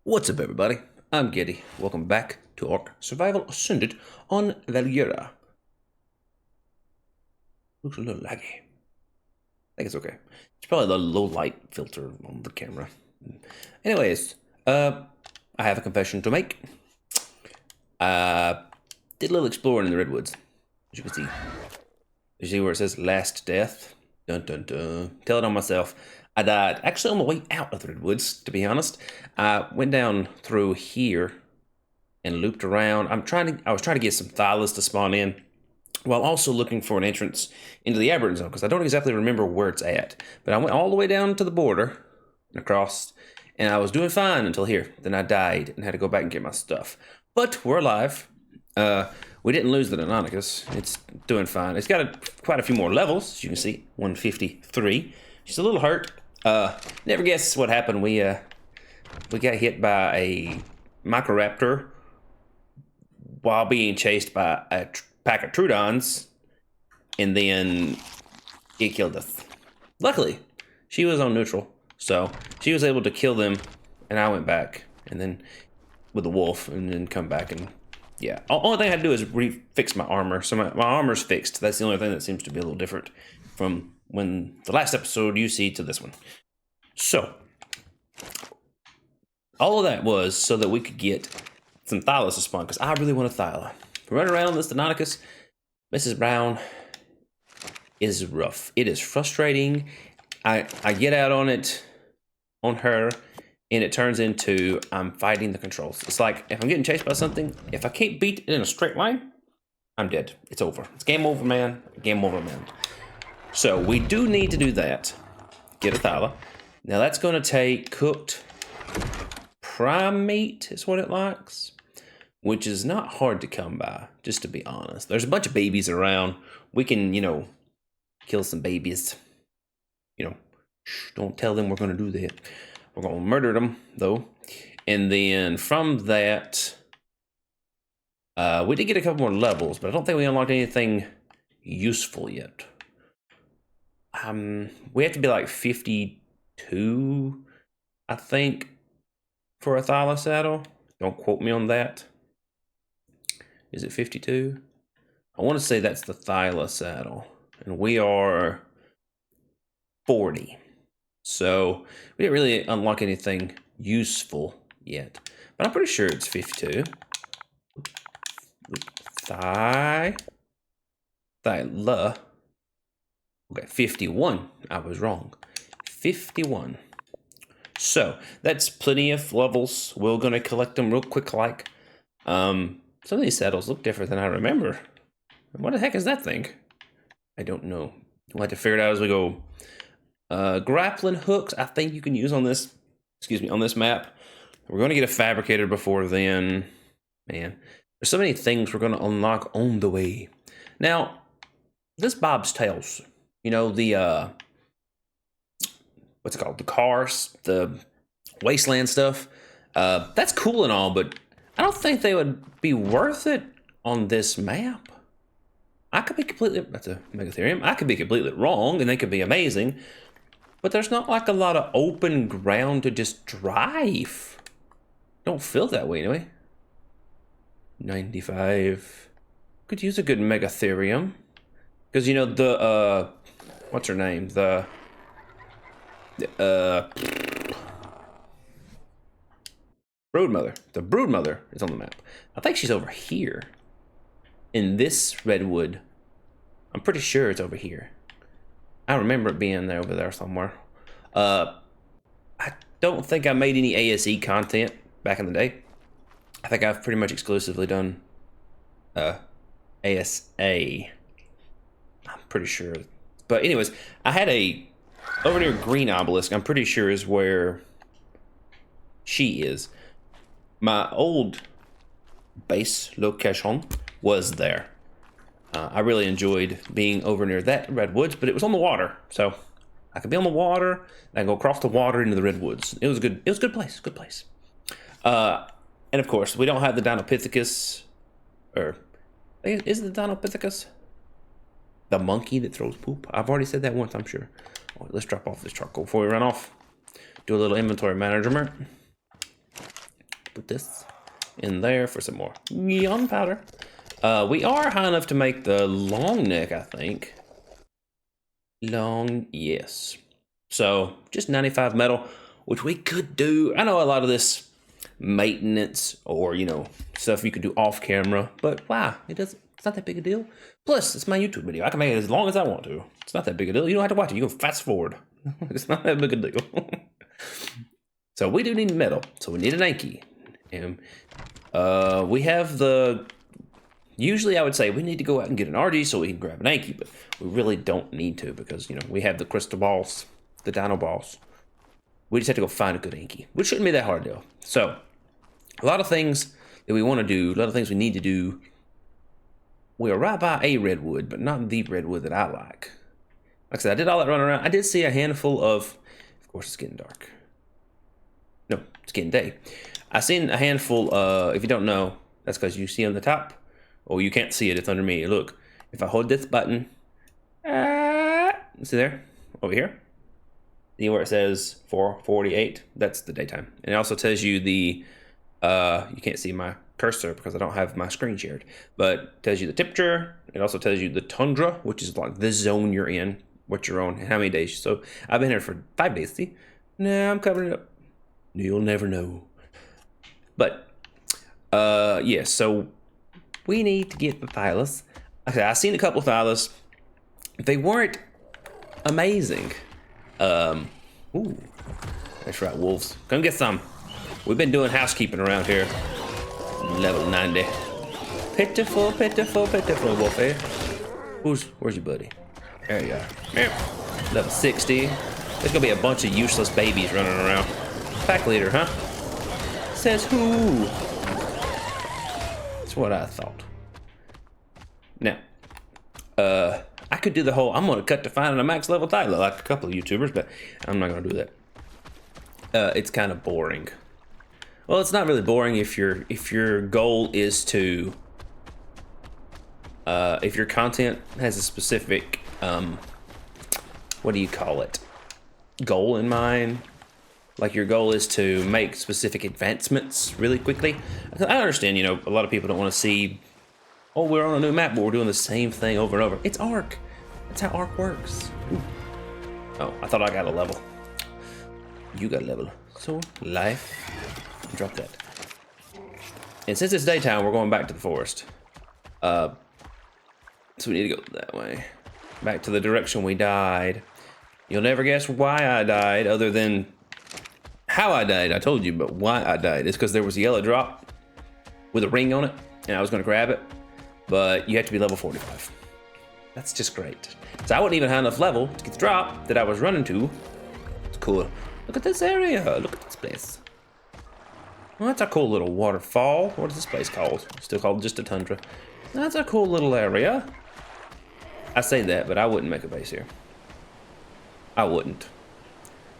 What's up, everybody? I'm Giddy. Welcome back to Orc Survival Ascended on Valguero. Looks a little laggy. I think it's okay. It's probably the low light filter on the camera. Anyways, I have a confession to make. Did a little exploring in the redwoods, as you can see. You see where it says last death? Dun dun dun. Tell it on myself. I died actually on the way out of the redwoods, to be honest. I went down through here and looped around. I was trying to get some Thylas to spawn in, while also looking for an entrance into the Aberrant Zone, because I don't exactly remember where it's at. But I went all the way down to the border and across, and I was doing fine until here. Then I died and had to go back and get my stuff. But we're alive. We didn't lose the Deinonychus. It's doing fine. It's got quite a few more levels, as you can see. 153. She's a little hurt. Never guess what happened. We got hit by a Microraptor while being chased by a pack of Trudons, and then it killed us. Luckily, she was on neutral, so she was able to kill them, and I went back, and then with the wolf, and then come back, and yeah. Only thing I had to do is fix my armor, so my armor's fixed. That's the only thing that seems to be a little different from when the last episode you see to this one. So, all of that was so that we could get some Thylas to spawn, because I really want a Thyla. Running around this Deinonychus, Mrs. Brown, is rough. It is frustrating. I get out on her, and it turns into I'm fighting the controls. It's like if I'm getting chased by something, if I can't beat it in a straight line, I'm dead. It's over. It's game over, man. Game over, man. So we do need to do that. Get a Thyla. Now that's going to take cooked prime meat is what it likes, which is not hard to come by, just to be honest. There's a bunch of babies around. We can, kill some babies. Don't tell them we're going to do that. We're going to murder them, though. And then from that, we did get a couple more levels, but I don't think we unlocked anything useful yet. We have to be like 52, I think, for a Thyla saddle. Don't quote me on that. Is it 52? I want to say that's the Thyla saddle. And we are 40. So we didn't really unlock anything useful yet. But I'm pretty sure it's 52. Thyla. Okay, 51. I was wrong. 51. So that's plenty of levels. We're going to collect them real quick like. Some of these saddles look different than I remember. What the heck is that thing? I don't know. We'll have to figure it out as we go. Grappling hooks, I think you can use on this, on this map. We're going to get a fabricator before then. Man, there's so many things we're going to unlock on the way. Now, this Bob's Tales, the, what's it called? The cars, the wasteland stuff. That's cool and all, but I don't think they would be worth it on this map. I could be that's a megatherium. I could be completely wrong, and they could be amazing, but there's not like a lot of open ground to just drive. Don't feel that way anyway. 95. Could use a good megatherium, because the what's her name? The Broodmother. The Broodmother is on the map. I think she's over here. In this redwood. I'm pretty sure it's over here. I remember it being over there somewhere. I don't think I made any ASE content back in the day. I think I've pretty much exclusively done ASA. I'm pretty sure. But anyways, I had over near Green Obelisk, I'm pretty sure is where she is. My old base location was there. I really enjoyed being over near that redwoods, but it was on the water, so I could be on the water and I go across the water into the redwoods. It was good. It was a good place. Good place. And of course, we don't have the Dinopithecus, or is it the Dinopithecus? The monkey that throws poop. I've already said that once, I'm sure. Oh, let's drop off this charcoal before we run off. do a little inventory management. Put this in there for some more gunpowder. We are high enough to make the long neck, I think. Long, yes. So just 95 metal, which we could do. I know a lot of this maintenance or, you know, stuff you could do off camera, but wow, it's not that big a deal. Plus, it's my YouTube video. I can make it as long as I want to. It's not that big a deal. You don't have to watch it. You can fast forward. It's not that big a deal. So we do need metal. So we need an Anki. And we have the... Usually I would say we need to go out and get an RG so we can grab an Anki, but we really don't need to because, you know, we have the crystal balls, the dino balls. We just have to go find a good Anki, which shouldn't be that hard though. So a lot of things that we want to do, a lot of things we need to do. We are right by a redwood, but not the redwood that I like. Like I said, I did all that running around. I did see a handful of course it's getting dark. No, it's getting day. I seen a handful, if you don't know, that's because you see on the top. Oh, you can't see it, it's under me. Look, if I hold this button, see there, over here, see where it says 4:48, that's the daytime. And it also tells you the, you can't see my cursor because I don't have my screen shared, but it tells you the temperature. It also tells you the tundra, which is like the zone you're in, what you're on, and how many days. So I've been here for 5 days, see? Nah, I'm covering it up. You'll never know. But, yeah, so we need to get the Thylas. Okay, I've seen a couple of Thylas. They weren't amazing. Ooh, that's right, wolves. Come get some. We've been doing housekeeping around here. Level 90. Pitiful, pitiful, pitiful, wolfie. Where's your buddy? There you are. Level 60. There's gonna be a bunch of useless babies running around. Pack leader, huh? Says who? That's what I thought. Now, I could do the whole, I'm gonna cut to finding a max level Thyla like a couple of YouTubers, but I'm not gonna do that. It's kind of boring. Well, it's not really boring if your goal is to, if your content has a specific, what do you call it? Goal in mind. Like your goal is to make specific advancements really quickly. I understand, you know, a lot of people don't want to see, oh, we're on a new map, but we're doing the same thing over and over. It's Ark. That's how Ark works. Ooh. Oh, I thought I got a level. You got a level. So, life. Drop that. And since it's daytime, we're going back to the forest. So we need to go that way. Back to the direction we died. You'll never guess why I died, other than how I died. I told you, but why I died is because there was a yellow drop with a ring on it, and I was going to grab it, but you have to be level 45. That's just great. So I wasn't even high enough level to get the drop that I was running to. It's cool. Look at this area. Look at this place. Well, that's a cool little waterfall. What is this place called? Still called just a tundra. That's a cool little area. I say that, but I wouldn't make a base here. I wouldn't.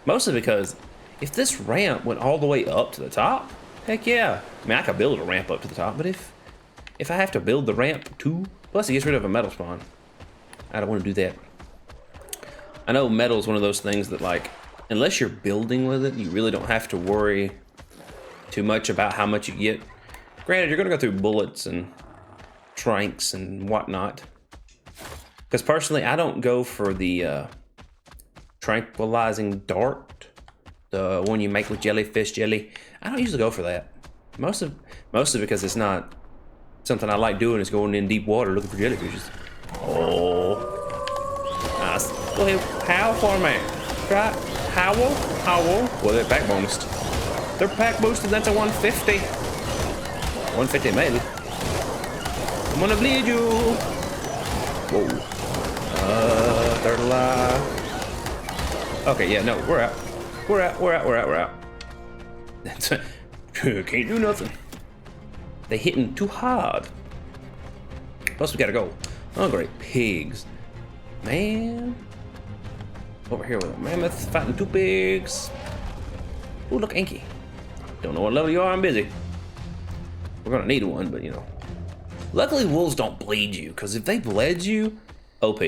Mostly because if this ramp went all the way up to the top, heck yeah. I mean, I could build a ramp up to the top, but if I have to build the ramp too, plus it gets rid of a metal spawn. I don't want to do that. I know metal is one of those things that, like, unless you're building with it, you really don't have to worry too much about how much you get. Granted, you're gonna go through bullets and tranks and whatnot. Because personally, I don't go for the tranquilizing dart, the one you make with jellyfish jelly. I don't usually go for that. Mostly because it's not something I like doing. Is going in deep water looking for jellyfishes. Oh, nice. Go ahead, howl for me. Try howl. Well, they're pack bonused. They're pack boosted. That's a 150. 150 maybe. I'm gonna bleed you. Whoa. Third alive. Okay, yeah, no, we're out. We're out. That's can't do nothing. They hitting too hard. Plus we gotta go. Oh great, pigs. Man. Over here with a mammoth fighting two pigs. Ooh, look, Anki. Don't know what level you are, I'm busy. We're gonna need one, but you know. Luckily wolves don't bleed you, because if they bled you, OP.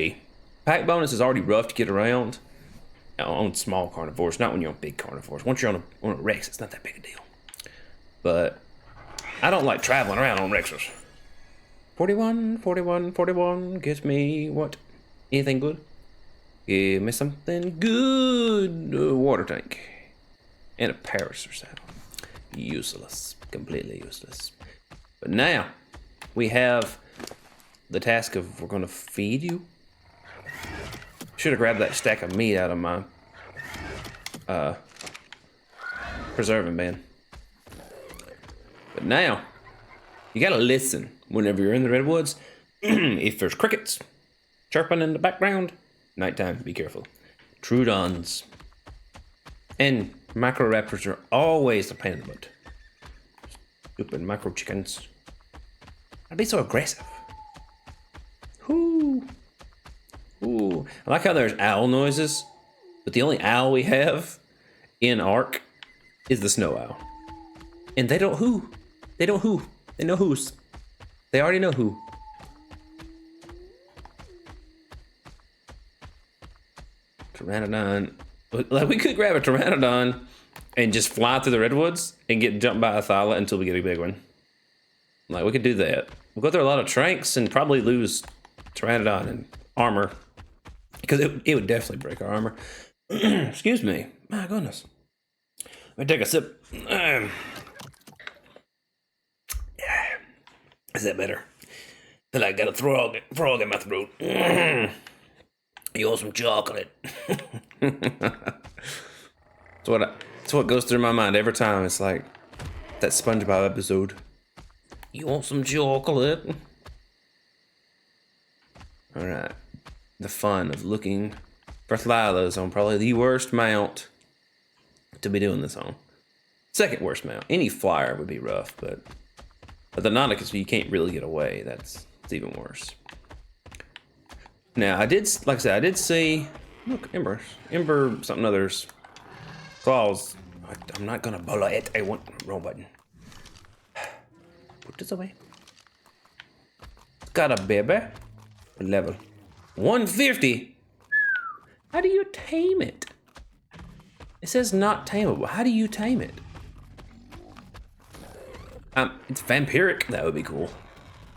Pack bonus is already rough to get around. on small carnivores, not when you're on big carnivores. Once you're on a Rex, it's not that big a deal. But I don't like traveling around on Rexes. 41, 41, 41. Get me what? Anything good? Give me something good. Water tank. And a parasaur saddle. Useless. Completely useless. But now, we have the task of we're going to feed you. Should have grabbed that stack of meat out of my preserving bin. But now, you gotta listen whenever you're in the redwoods. If there's crickets chirping in the background, nighttime, be careful. Troodons and microraptors are always a pain in the butt. Stupid micro chickens. I'd be so aggressive. Ooh. Ooh. I like how there's owl noises, but the only owl we have in Ark is the snow owl. And they don't who. They don't who. They know who's. They already know who. Pteranodon. Like, we could grab a Pteranodon and just fly through the redwoods and get jumped by a Thyla until we get a big one. Like, we could do that. We'll go through a lot of tranks and probably lose Pteranodon and armor. Because it would definitely break our armor. Excuse me. My goodness. Let me take a sip. Is that better? Feel like I got a frog in my throat. You want some chocolate? It's what goes through my mind every time. It's like that SpongeBob episode. You want some chocolate? Alright. The fun of looking for Thylas on probably the worst mount to be doing this on. Second worst mount. Any flyer would be rough, but the Nauticus, you can't really get away. It's even worse. Now, like I said, I did see, look, Ember, something others, claws. I'm not gonna bully it. I want, wrong button. Put this away. It's got a baby. Level 150. How do you tame it? It says not tameable. How do you tame it? It's vampiric. That would be cool.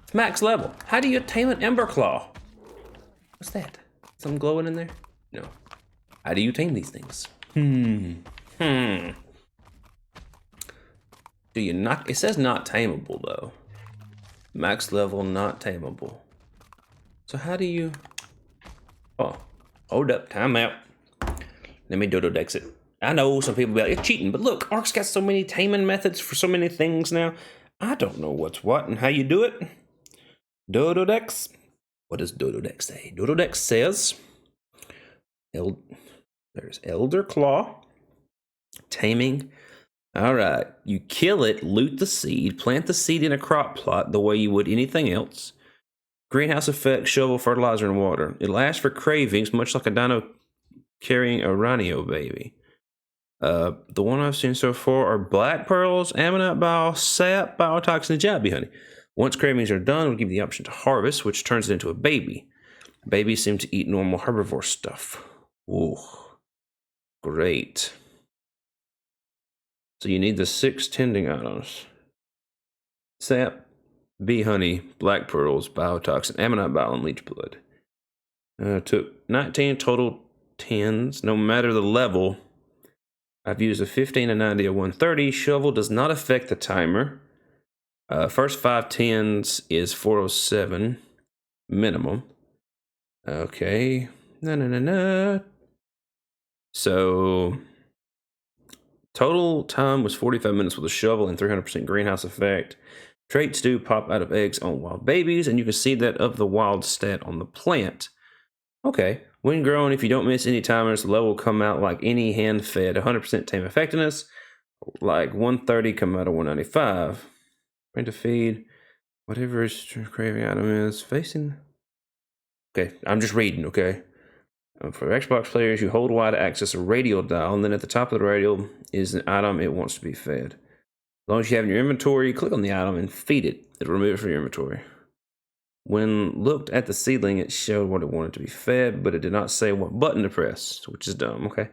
It's max level. How do you tame an Emberclaw? What's that? Something glowing in there? No. How do you tame these things? Do you not? It says not tameable though. Max level, not tameable. So how do you? Oh, hold up, time out. Let me dodo-dex it. I know some people be like, it's cheating, but look, Ark's got so many taming methods for so many things now. I don't know what's what and how you do it. Dodo-dex. What does Dodo-dex say? Dodo-dex says, there's Elder Claw, taming. All right, you kill it, loot the seed, plant the seed in a crop plot the way you would anything else. Greenhouse effect, shovel, fertilizer, and water. It lasts for cravings, much like a dino carrying a rhino baby. The one I've seen so far are black pearls, ammonite bile, sap, biotoxin, and jabby honey. Once cravings are done, we'll give you the option to harvest, which turns it into a baby. Babies seem to eat normal herbivore stuff. Ooh, great. So you need the 6 tending items. Sap, bee honey, black pearls, biotoxin, ammonite bile, and leech blood. Took 19 total 10s, no matter the level. I've used a 15, a 90, a 130. Shovel does not affect the timer. First 5 10s is 407 minimum. Okay. No. So total time was 45 minutes with a shovel and 300% greenhouse effect. Traits do pop out of eggs on wild babies, and you can see that of the wild stat on the plant. Okay. When growing, if you don't miss any timers, the level will come out like any hand-fed 100% tame effectiveness, like 130 come out of 195. Trying to feed whatever his craving item is facing. Okay, I'm just reading, okay? For Xbox players, you hold Y to access a radial dial, and then at the top of the radial is an item it wants to be fed. As long as you have in your inventory, click on the item and feed it. It'll remove it from your inventory. When looked at the seedling, it showed what it wanted to be fed, but it did not say what button to press, which is dumb. Okay.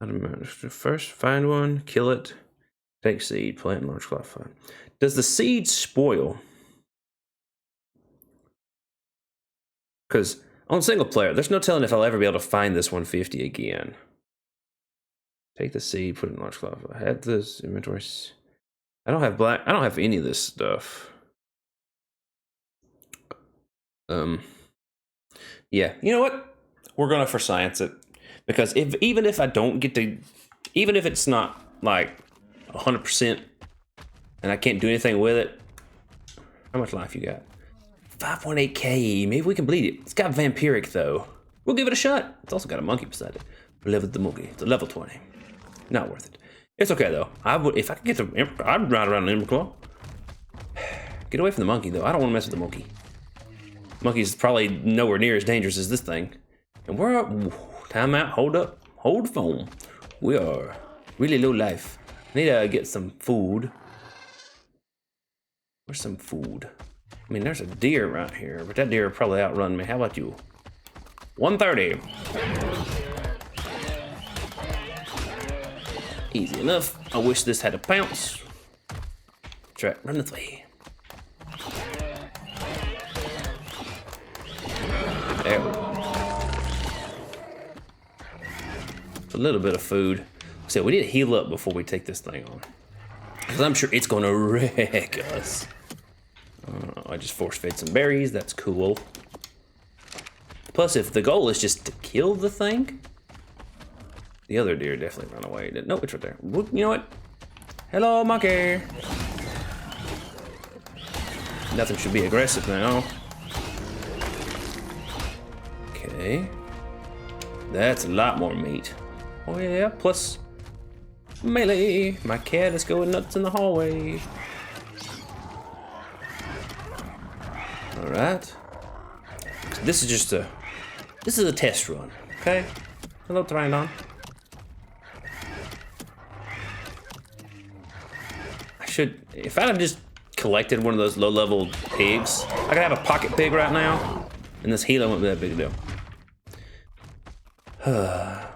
I don't remember. First, find one, kill it, take seed, plant in large cloth. Fine. Does the seed spoil? Because on single player, there's no telling if I'll ever be able to find this 150 again. Take the seed, put it in large cloth. I have this inventories. I don't have black. I don't have any of this stuff. Yeah, you know what? We're gonna for science it, because even if I don't get to, even if it's not like 100%, and I can't do anything with it. How much life you got? 5.8k. Maybe we can bleed it. It's got vampiric though. We'll give it a shot. It's also got a monkey beside it. Level the monkey. It's a level 20. Not worth it. It's okay though. I would, if I could get the, I'd ride around an Emberclaw. Get away from the monkey though. I don't want to mess with the monkey. Monkey's probably nowhere near as dangerous as this thing. And we're up. Time out. Hold up. Hold the phone. We are really low life. I need to get some food. Where's some food? I mean, there's a deer right here, but that deer will probably outrun me. How about you? 130. Easy enough. I wish this had a pounce. Try run this way. There we go. A little bit of food. So we need to heal up before we take this thing on, because I'm sure it's gonna wreck us. I just force fed some berries. That's cool. Plus, if the goal is just to kill the thing, the other deer definitely run away. No, it's right there. You know what? Hello, monkey. Nothing should be aggressive now. Okay. That's a lot more meat. Oh yeah, plus melee. My cat is going nuts in the hallway. All right. This is just a test run. Okay. Hello, Tyrannodon. I should, if I had just collected one of those low-level pigs, I could have a pocket pig right now, and this healer wouldn't be that big a deal.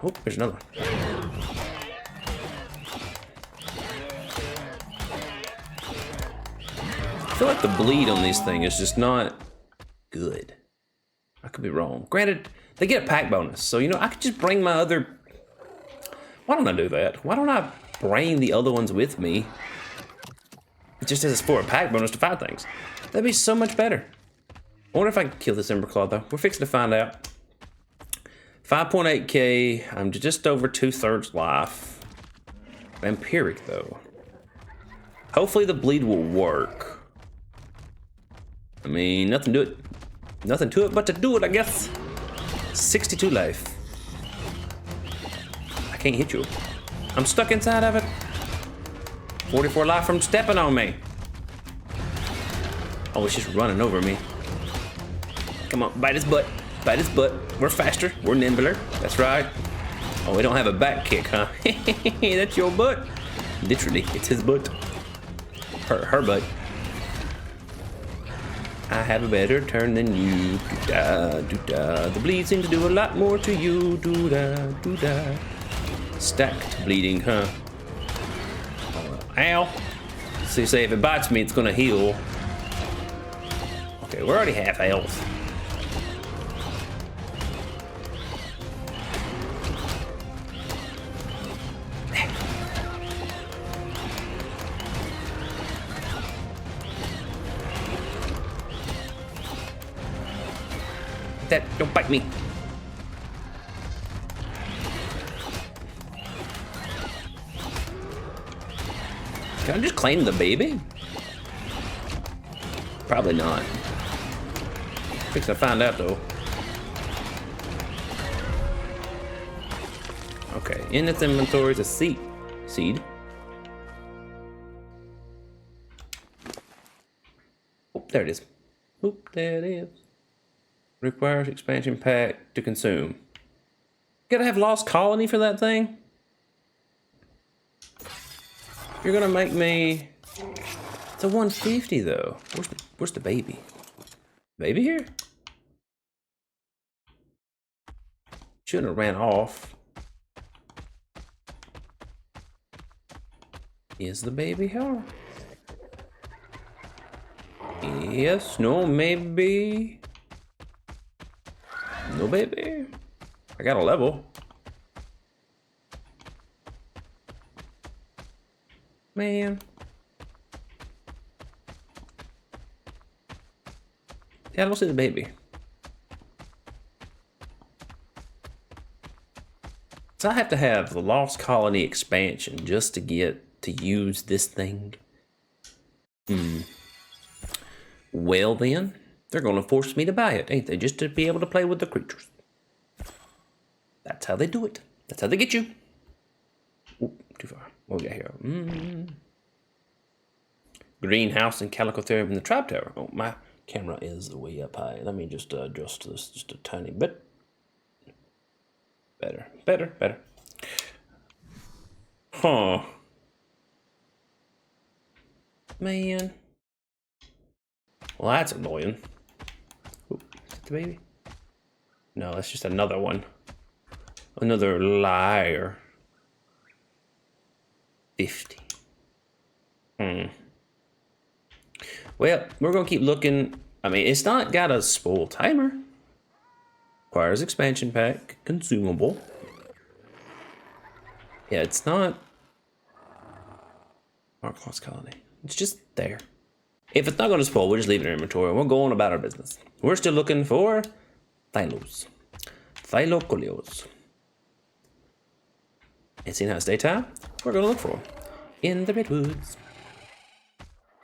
Oh, there's another one. I feel like the bleed on these things is just not good. I could be wrong. Granted, they get a pack bonus, so you know I could just bring my other. Why don't I do that? Why don't I bring the other ones with me? Just as for a pack bonus to fight things. That'd be so much better. I wonder if I can kill this Emberclaw though. We're fixing to find out. 5.8k. I'm just over 2/3 life. Vampiric though. Hopefully the bleed will work. I mean, nothing to it. Nothing to it but to do it, I guess. 62 life. I can't hit you. I'm stuck inside of it. 44 life from stepping on me. Oh, it's just running over me. Come on, bite his butt. Bite his butt. We're faster. We're nimbler. That's right. Oh, we don't have a back kick, huh? That's your butt. Literally, it's his butt. Her butt. I have a better turn than you. Doo-da, doo-da. The bleed seems to do a lot more to you. Doo-da, doo-da. Stacked bleeding, huh? Ow. So you say if it bites me, it's gonna heal. Okay, we're already half health. That, don't bite me. Can I just claim the baby? Probably not. Fix to find out though. Okay, in its inventory is a seed. Oh, there it is. Oop, there it is. Requires expansion pack to consume. Gotta have Lost Colony for that thing? You're gonna make me... It's a 150 though. Where's the baby? Baby here? Shouldn't have ran off. Is the baby here? Yes, no, maybe. No, baby. I got a level. Man. Yeah, I don't see the baby. So I have to have the Lost Colony expansion just to get to use this thing. Well then, they're gonna force me to buy it, ain't they? Just to be able to play with the creatures. That's how they do it. That's how they get you. Ooh, too far. What we got here? Greenhouse and Calicotherium in the Tribe Tower. Oh, my camera is way up high. Let me just adjust this just a tiny bit. Better. Huh. Man. Well, that's annoying. Oop, is that the baby? No, that's just another one. Another liar. 50. Well, we're gonna keep looking. I mean, it's not got a spool timer. Requires expansion pack, consumable. Yeah, it's not Lost Colony. It's just there. If it's not going to spoil, we'll just leave it in inventory and we'll go on about our business. We're still looking for Thylos. Thylocolios. And seeing how it's daytime, we're going to look for them in the redwoods.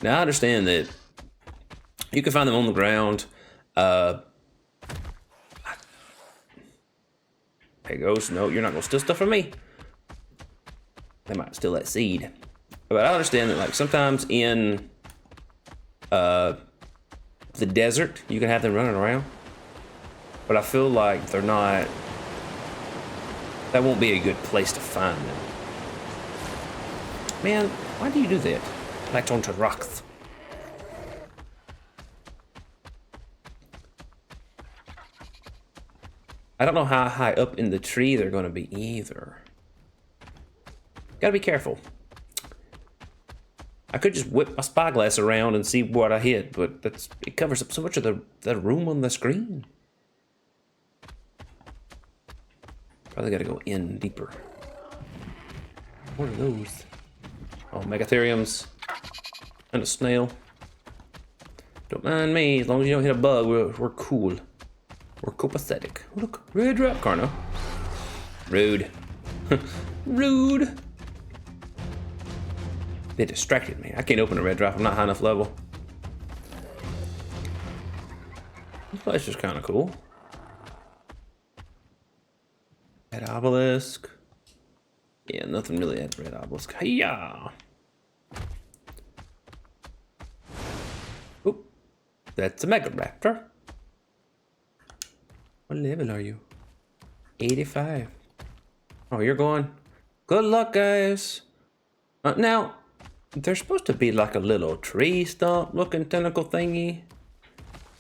Now, I understand that you can find them on the ground. Hey, Ghost, no, you're not going to steal stuff from me. They might steal that seed. But I understand that, like, sometimes in the desert, you can have them running around. But I feel like they're not... That won't be a good place to find them. Man, why do you do that? Like onto rocks. I don't know how high up in the tree they're going to be either. Gotta be careful. I could just whip my spyglass around and see what I hit, but it covers up so much of the room on the screen. Probably gotta go in deeper. What are those? Oh, Megatheriums. And a snail. Don't mind me, as long as you don't hit a bug, we're cool. We're copacetic. Oh, look, red drop Carno. Rude. Rude. They distracted me. I can't open a red drop. I'm not high enough level. This place is kind of cool. Red obelisk. Yeah, nothing really at red obelisk. Hiya! Oop. That's a Mega Raptor. What level are you? 85. Oh, you're going. Good luck, guys. Now, there's supposed to be like a little tree stump looking tentacle thingy.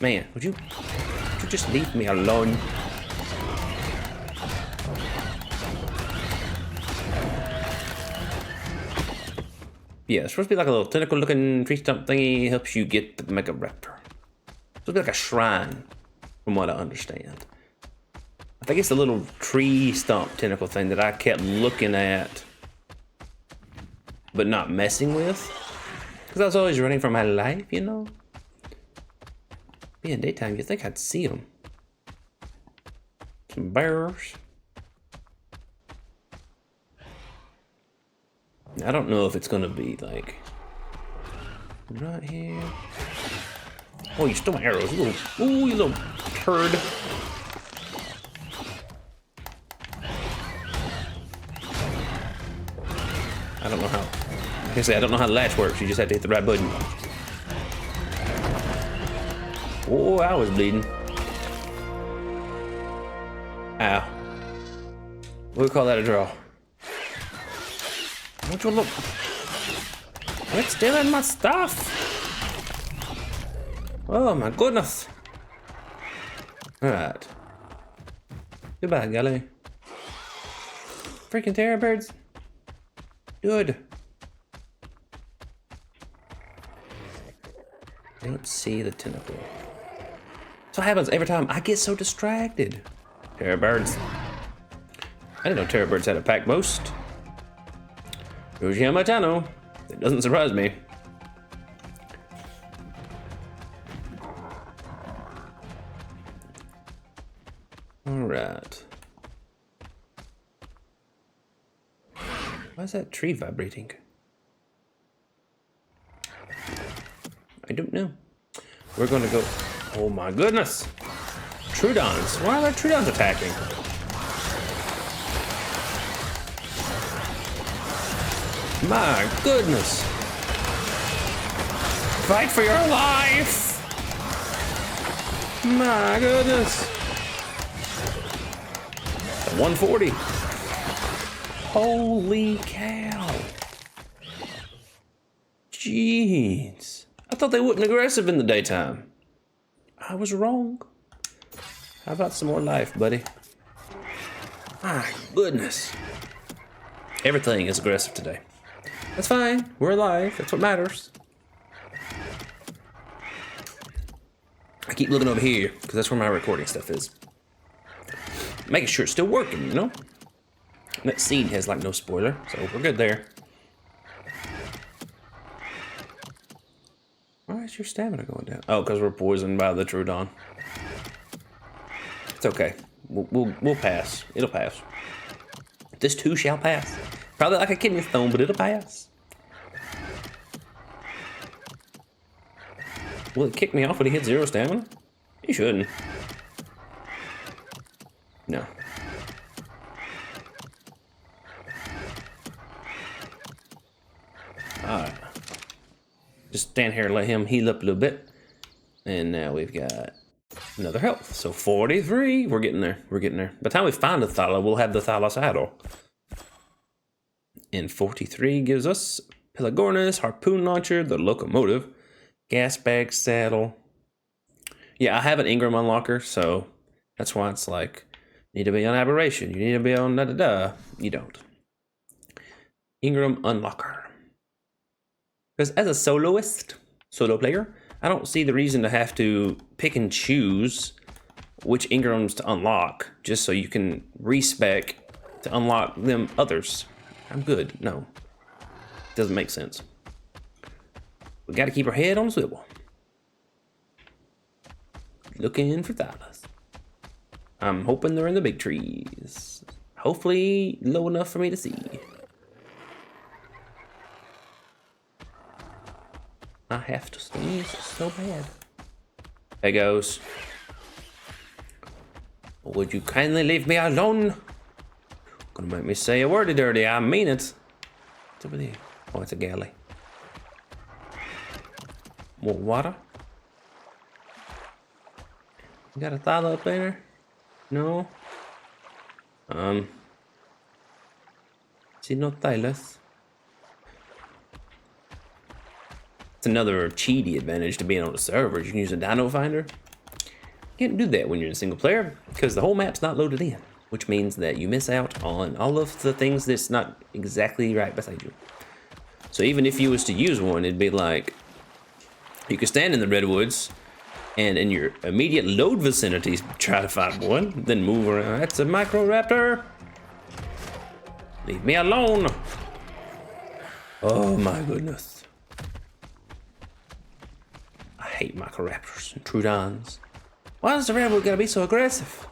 Man, would you just leave me alone? Yeah, it's supposed to be like a little tentacle looking tree stump thingy. Helps you get the Mega Raptor. It's supposed to be like a shrine, from what I understand. I think it's the little tree stump tentacle thing that I kept looking at, but not messing with. Because I was always running for my life, you know? Being daytime, you'd think I'd see them. Some bears. I don't know if it's gonna be like right here. Oh, you stole my arrows, you little turd. I don't know how. Like I say, I don't know how the latch works. You just have to hit the right button. Oh, I was bleeding. Ow. We'll call that a draw. Won't you look? Quit stealing my stuff! Oh my goodness! Alright. Goodbye, Gully. Freaking terror birds. Good. I don't see the tentacle. That's what happens every time I get so distracted. Terror birds. I didn't know terror birds had a pack most. Shows you how much I know. It doesn't surprise me. Alright. Why is that tree vibrating? I don't know. We're gonna go. Oh my goodness! Trudons. Why are there Trudons attacking? My goodness! Fight for your life! My goodness! 140. Holy cow! Jeez. I thought they wouldn't aggressive in the daytime. I was wrong. How about some more life, buddy? My goodness. Everything is aggressive today. That's fine. We're alive. That's what matters. I keep looking over here because that's where my recording stuff is. Making sure it's still working, you know? And that seed has like no spoiler, so we're good there. Why is your stamina going down? Oh, because we're poisoned by the Trudon. It's okay. We'll pass. It'll pass. This too shall pass. Probably like a kidney stone, but it'll pass. Will it kick me off when he hits 0 stamina? He shouldn't. No. Alright. Just stand here and let him heal up a little bit. And now we've got another health. So 43. We're getting there. We're getting there. By the time we find the Thyla, we'll have the Thyla saddle. And 43 gives us Pelagornis, Harpoon Launcher, the Locomotive, Gas Bag Saddle. Yeah, I have an Ingram Unlocker, so that's why it's like, you need to be on Aberration, you need to be on da-da-da. You don't. Ingram Unlocker. Because as a solo player, I don't see the reason to have to pick and choose which Ingrams to unlock, just so you can respec to unlock them others. I'm good. No. Doesn't make sense. We gotta keep our head on a swivel. Looking for Thylas. I'm hoping they're in the big trees. Hopefully low enough for me to see. I have to sneeze so bad. There goes. Would you kindly leave me alone? Gonna make me say a wordy dirty. I mean it. What's over there? Oh, it's a galley. More water. You got a Thyla up there? No. See no Thylas. It's another cheaty advantage to being on the server. You can use a dino finder. You can't do that when you're in single player because the whole map's not loaded in, which means that you miss out on all of the things that's not exactly right beside you. So even if you was to use one, it'd be like you could stand in the redwoods and in your immediate load vicinity try to find one, then move around. That's a Microraptor. Leave me alone. Oh my goodness. I hate Microraptors and Trudons. Why does the redwood gotta be so aggressive?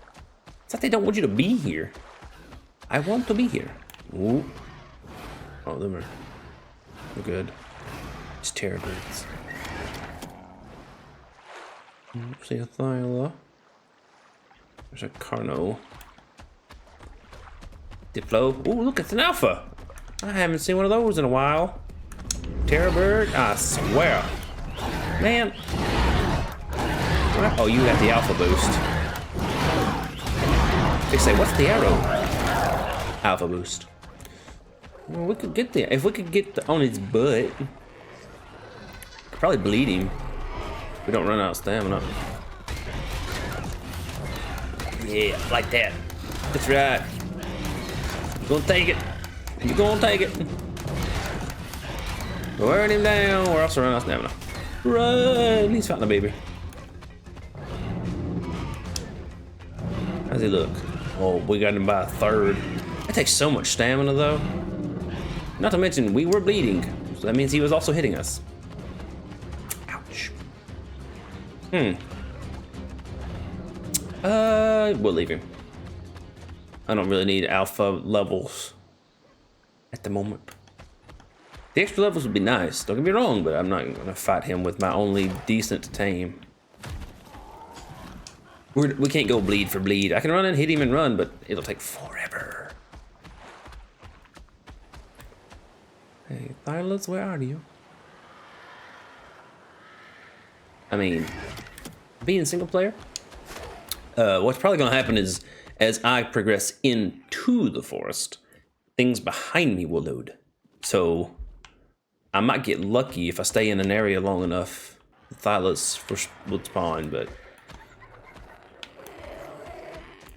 It's like they don't want you to be here. I want to be here. Ooh. Oh, them are. We're good. It's terror birds. See a Thyla. There's a Carno. Diplo. Ooh, look, it's an alpha. I haven't seen one of those in a while. Terror bird, I swear. Man. Oh, you got the alpha boost. They say, what's the arrow? Alpha boost. Well, we could get the, if we could get on his butt, could probably bleed him. We don't run out of stamina. Yeah, like that. That's right. You're gonna take it. You're gonna take it. Wearing him down. We're also running out of stamina. Run! He's fighting a baby. How's he look? Oh, we got him by a third. That takes so much stamina, though. Not to mention, we were bleeding. So that means he was also hitting us. Ouch. We'll leave him. I don't really need alpha levels at the moment. The extra levels would be nice, don't get me wrong, but I'm not gonna fight him with my only decent tame. We can't go bleed for bleed. I can run and hit him and run, but it'll take forever. Hey, Thylas, where are you? I mean, being single player, what's probably gonna happen is as I progress into the forest, things behind me will load. So I might get lucky if I stay in an area long enough. Thylas would spawn, but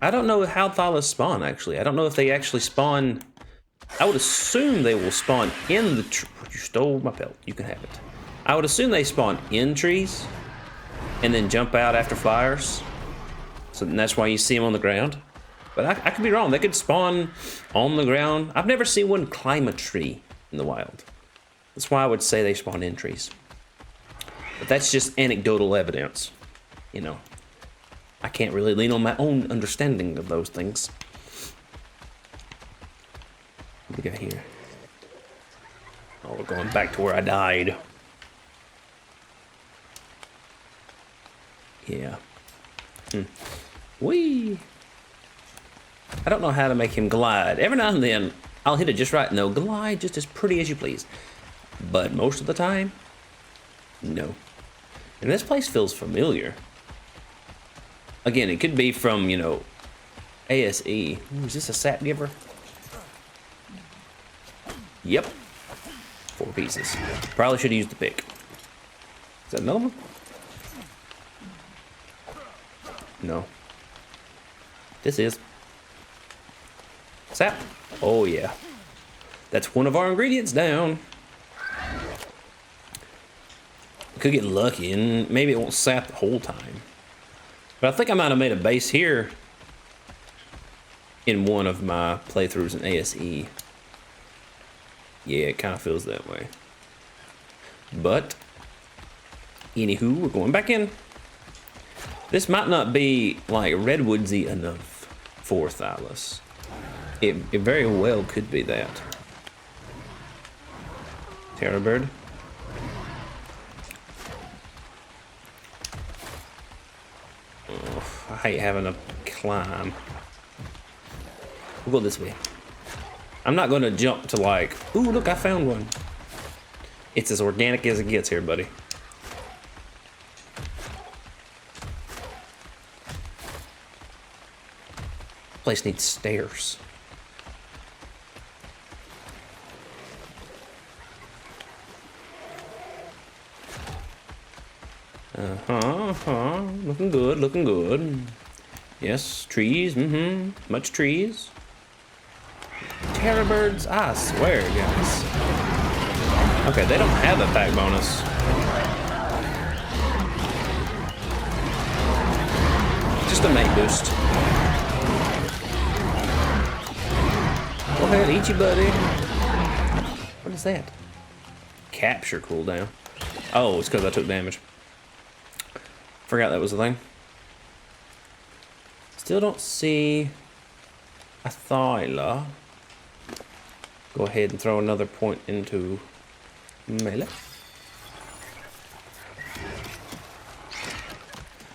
I don't know how Thylas spawn, actually. I don't know if they actually spawn. I would assume they will spawn in the tree. You stole my pelt. You can have it. I would assume they spawn in trees and then jump out after fires. So that's why you see them on the ground. But I could be wrong. They could spawn on the ground. I've never seen one climb a tree in the wild. That's why I would say they spawn in trees. But that's just anecdotal evidence, you know. I can't really lean on my own understanding of those things. What do we got here? Oh, we're going back to where I died. Yeah. Whee! I don't know how to make him glide. Every now and then, I'll hit it just right and they'll glide just as pretty as you please. But most of the time, no. And this place feels familiar. Again, it could be from, you know, ASA. Ooh, is this a sap giver? Yep. 4 pieces. Probably should have used the pick. Is that another one? No. This is. Sap. Oh, yeah. That's one of our ingredients down. Could get lucky and maybe it won't sap the whole time. But I think I might have made a base here in one of my playthroughs in ASE. Yeah, it kind of feels that way. But, anywho, we're going back in. This might not be, like, redwoodsy enough for Thylas. It very well could be that. Terror bird. Oh, I hate having to climb. We'll go this way. I'm not going to jump to like, ooh, look, I found one. It's as organic as it gets here, buddy. This place needs stairs. Looking good, looking good. Yes, trees, much trees. Terror birds, I swear, guys. Okay, they don't have attack bonus. Just a mate boost. Go ahead, eat you, buddy. What is that? Capture cooldown. Oh, it's because I took damage. Forgot that was the thing. Still don't see a Thyla. Go ahead and throw another point into melee.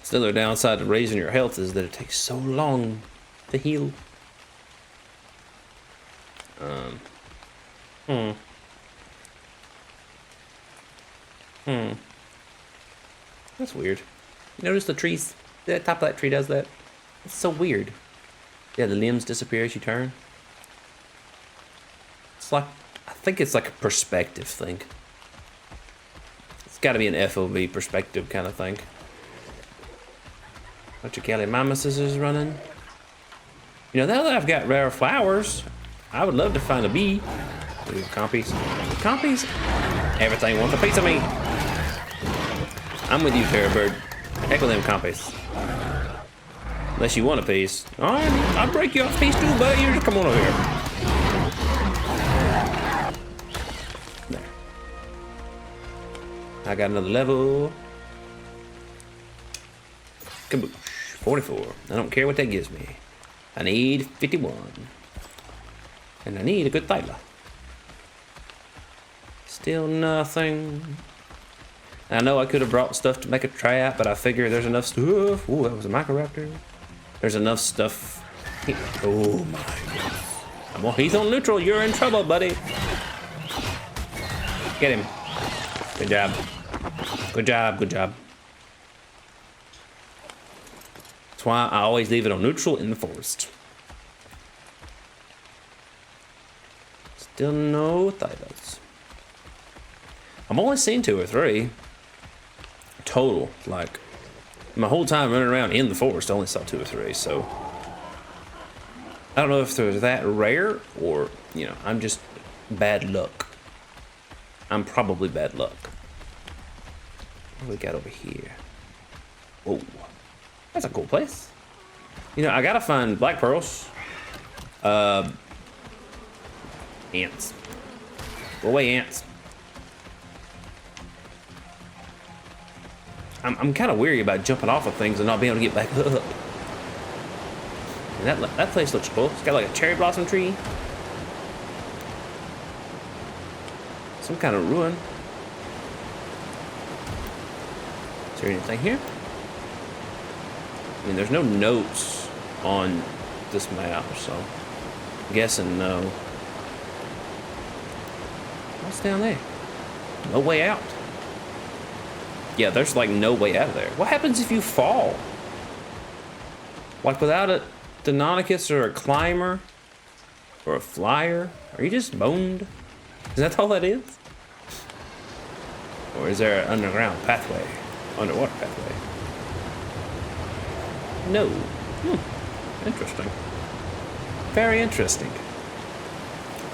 Still, the downside to raising your health is that it takes so long to heal. That's weird. You notice the trees, the top of that tree does that? It's so weird. Yeah, the limbs disappear as you turn. It's like, I think it's like a perspective thing. It's gotta be an FOV perspective kind of thing. Bunch of Cali Mama scissors running. You know, now that I've got rare flowers, I would love to find a bee. Ooh, compies. Compies? Everything wants a piece of me. I'm with you, Terror Bird. Heck with them compies. Unless you want a piece. Alright, I'll break you off a piece too, buddy. You just come on over here. There. I got another level. Kaboosh. 44. I don't care what that gives me. I need 51. And I need a good Thyla. Still nothing. I know I could have brought stuff to make a trap, but I figure there's enough stuff. Ooh, that was a Microraptor. There's enough stuff. Oh my goodness. Well, he's on neutral. You're in trouble, buddy. Get him. Good job. Good job. Good job. That's why I always leave it on neutral in the forest. Still no Thylas. I'm only seeing 2 or 3 total. Like my whole time running around in the forest, I only saw 2 or 3. So I don't know if they're that rare or, you know, I'm just bad luck. I'm probably bad luck. What do we got over here? Whoa, that's a cool place. You know, I gotta find black pearls. Ants. Go away, ants. I'm kind of weary about jumping off of things and not being able to get back up. And that place looks cool. It's got like a cherry blossom tree. Some kind of ruin. Is there anything here? I mean, there's no notes on this map, so I'm guessing no. What's down there? No way out. Yeah, there's like no way out of there. What happens if you fall? Like without a Deinonychus or a climber or a flyer? Are you just boned? Is that all that is? Or is there an underground pathway? Underwater pathway? No. Interesting. Very interesting.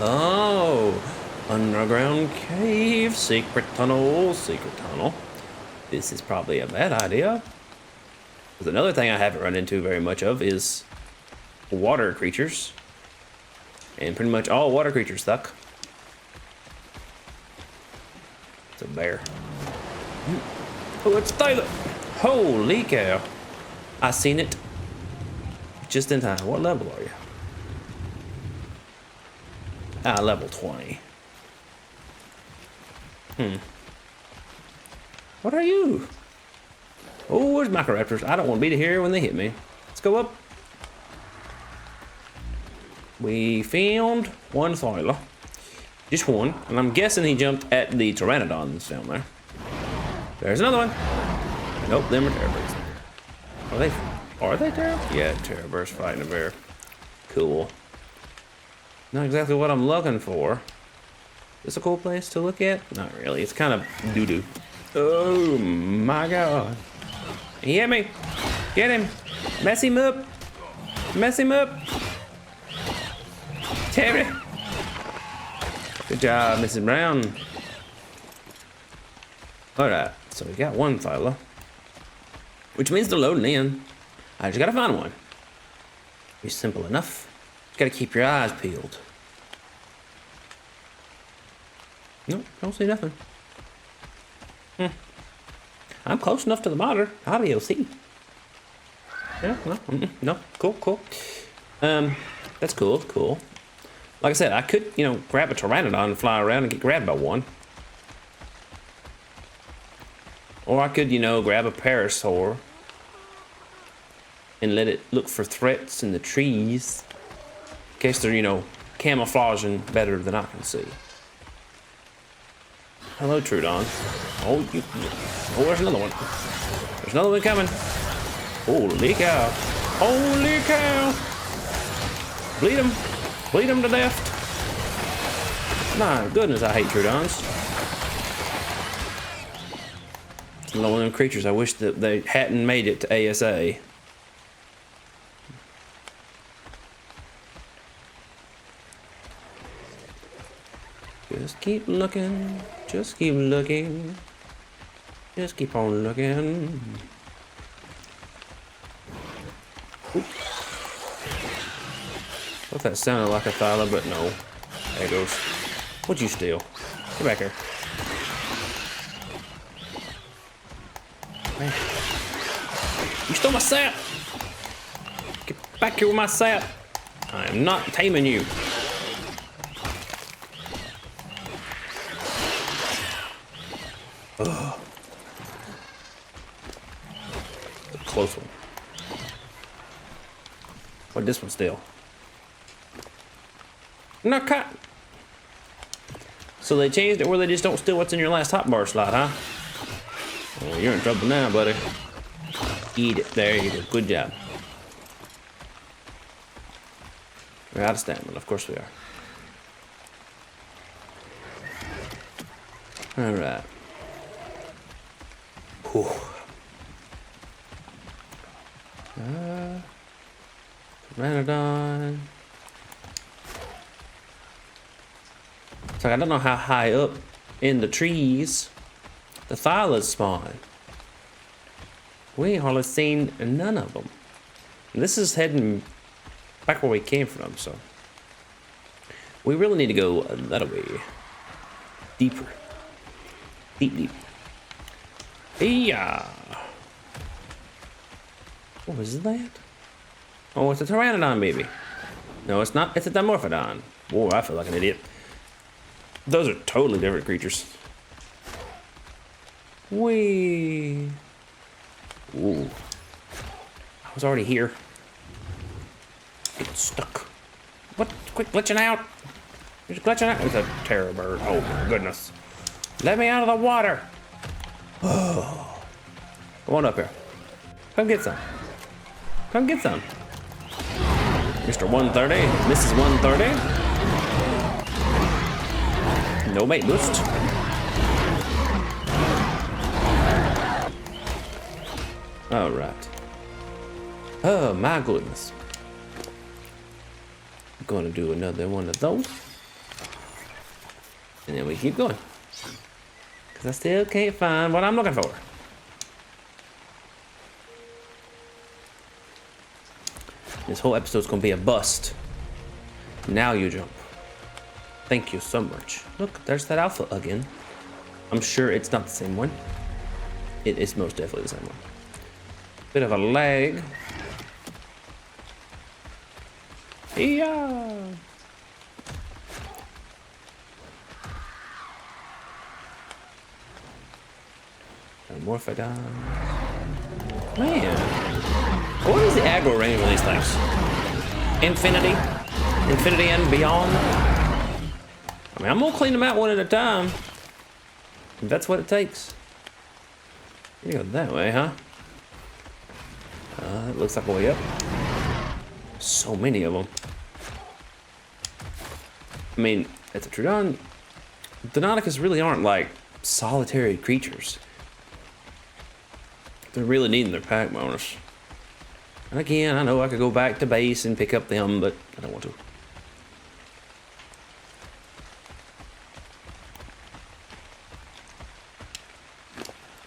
Oh, underground cave, secret tunnel, secret tunnel. This is probably a bad idea. Because another thing I haven't run into very much of is water creatures. And pretty much all water creatures suck. It's a bear. Oh, it's Thylas! Holy cow. I seen it just in time. What level are you? Level 20. What are you? Oh, where's Microraptors? I don't want to be here when they hit me. Let's go up. We found one Thyla. Just one. And I'm guessing he jumped at the Pteranodons down there. There's another one. Nope, them are terror birds. Are they terror? Yeah, terror birds fighting a bear. Cool. Not exactly what I'm looking for. Is this a cool place to look at? Not really. It's kind of doo-doo. Oh my god. He hit me. Get him. Mess him up. Mess him up. Terry. Good job, Mrs. Brown. Alright, so we got one Thyla. Which means they're loading in. I just gotta find one. Be simple enough. Just gotta keep your eyes peeled. Nope, don't see nothing. I'm close enough to the monitor. I'll be able to see. Yeah, no, cool. That's cool. Like I said, I could, you know, grab a Pteranodon and fly around and get grabbed by one. Or I could, you know, grab a Parasaur and let it look for threats in the trees. In case they're, you know, camouflaging better than I can see. Hello, Trudon. Oh, there's another one. There's another one coming. Holy cow. Holy cow. Bleed him. Bleed him to death. My goodness, I hate Trudons. It's one of them creatures I wish that they hadn't made it to ASA. Just keep looking. Just keep looking. Just keep on looking. Oop. Thought that sounded like a Thyla, but no. There it goes. What'd you steal? Get back here. Man. You stole my sap! Get back here with my sap! I am not taming you. Ugh. A close one. What'd this one steal? No cut. So they changed it where they just don't steal what's in your last hotbar slot, huh? Well, you're in trouble now, buddy. Eat it. There you go. Good job. We're out of stamina. Of course we are. All right. Whew. Pteranodon. So I don't know how high up in the trees the Thylas spawn. We ain't hardly seen none of them. And this is heading back where we came from, so we really need to go that way. Deeper. Deep, deep. Yeah. What is that? Oh, it's a Pteranodon, baby. No, it's not. It's a Dimorphodon. Whoa, I feel like an idiot. Those are totally different creatures. Whee. Ooh. I was already here. Get stuck. What? Quit glitching out. You're glitching out. It's a terror bird. Oh my goodness. Let me out of the water. Oh. Come on up here. Come get some. Come get some. Mr. 130. Mrs. 130. No mate boost. All right. Oh my goodness. I'm gonna do another one of those. And then we keep going. Cause I still can't find what I'm looking for. This whole episode's gonna be a bust. Now you jump. Thank you so much. Look, there's that alpha again. I'm sure it's not the same one. It is most definitely the same one. Bit of a lag. Yeah. Morphodon. Man. What is the aggro range of these things? Infinity? Infinity and beyond? I mean, I'm gonna clean them out one at a time. If that's what it takes. You go that way, huh? It looks like a way up. So many of them. I mean, it's a Trudon. Deinonychus really aren't like solitary creatures. They're really needing their pack bonus. And again, I know I could go back to base and pick up them, but I don't want to.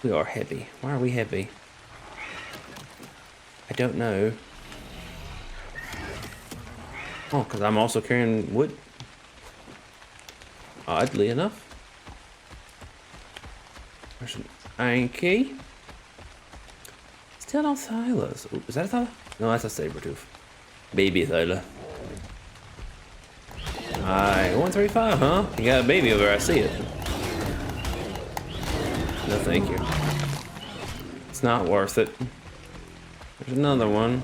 We are heavy. Why are we heavy? I don't know. Oh, because I'm also carrying wood. Oddly enough. There's an Anki. Still no Thylas. Ooh, is that a Thyla? No, that's a Sabertooth. Baby Thyla. Alright, 135, huh? You got a baby over there, I see it. No, thank you. It's not worth it. There's another one.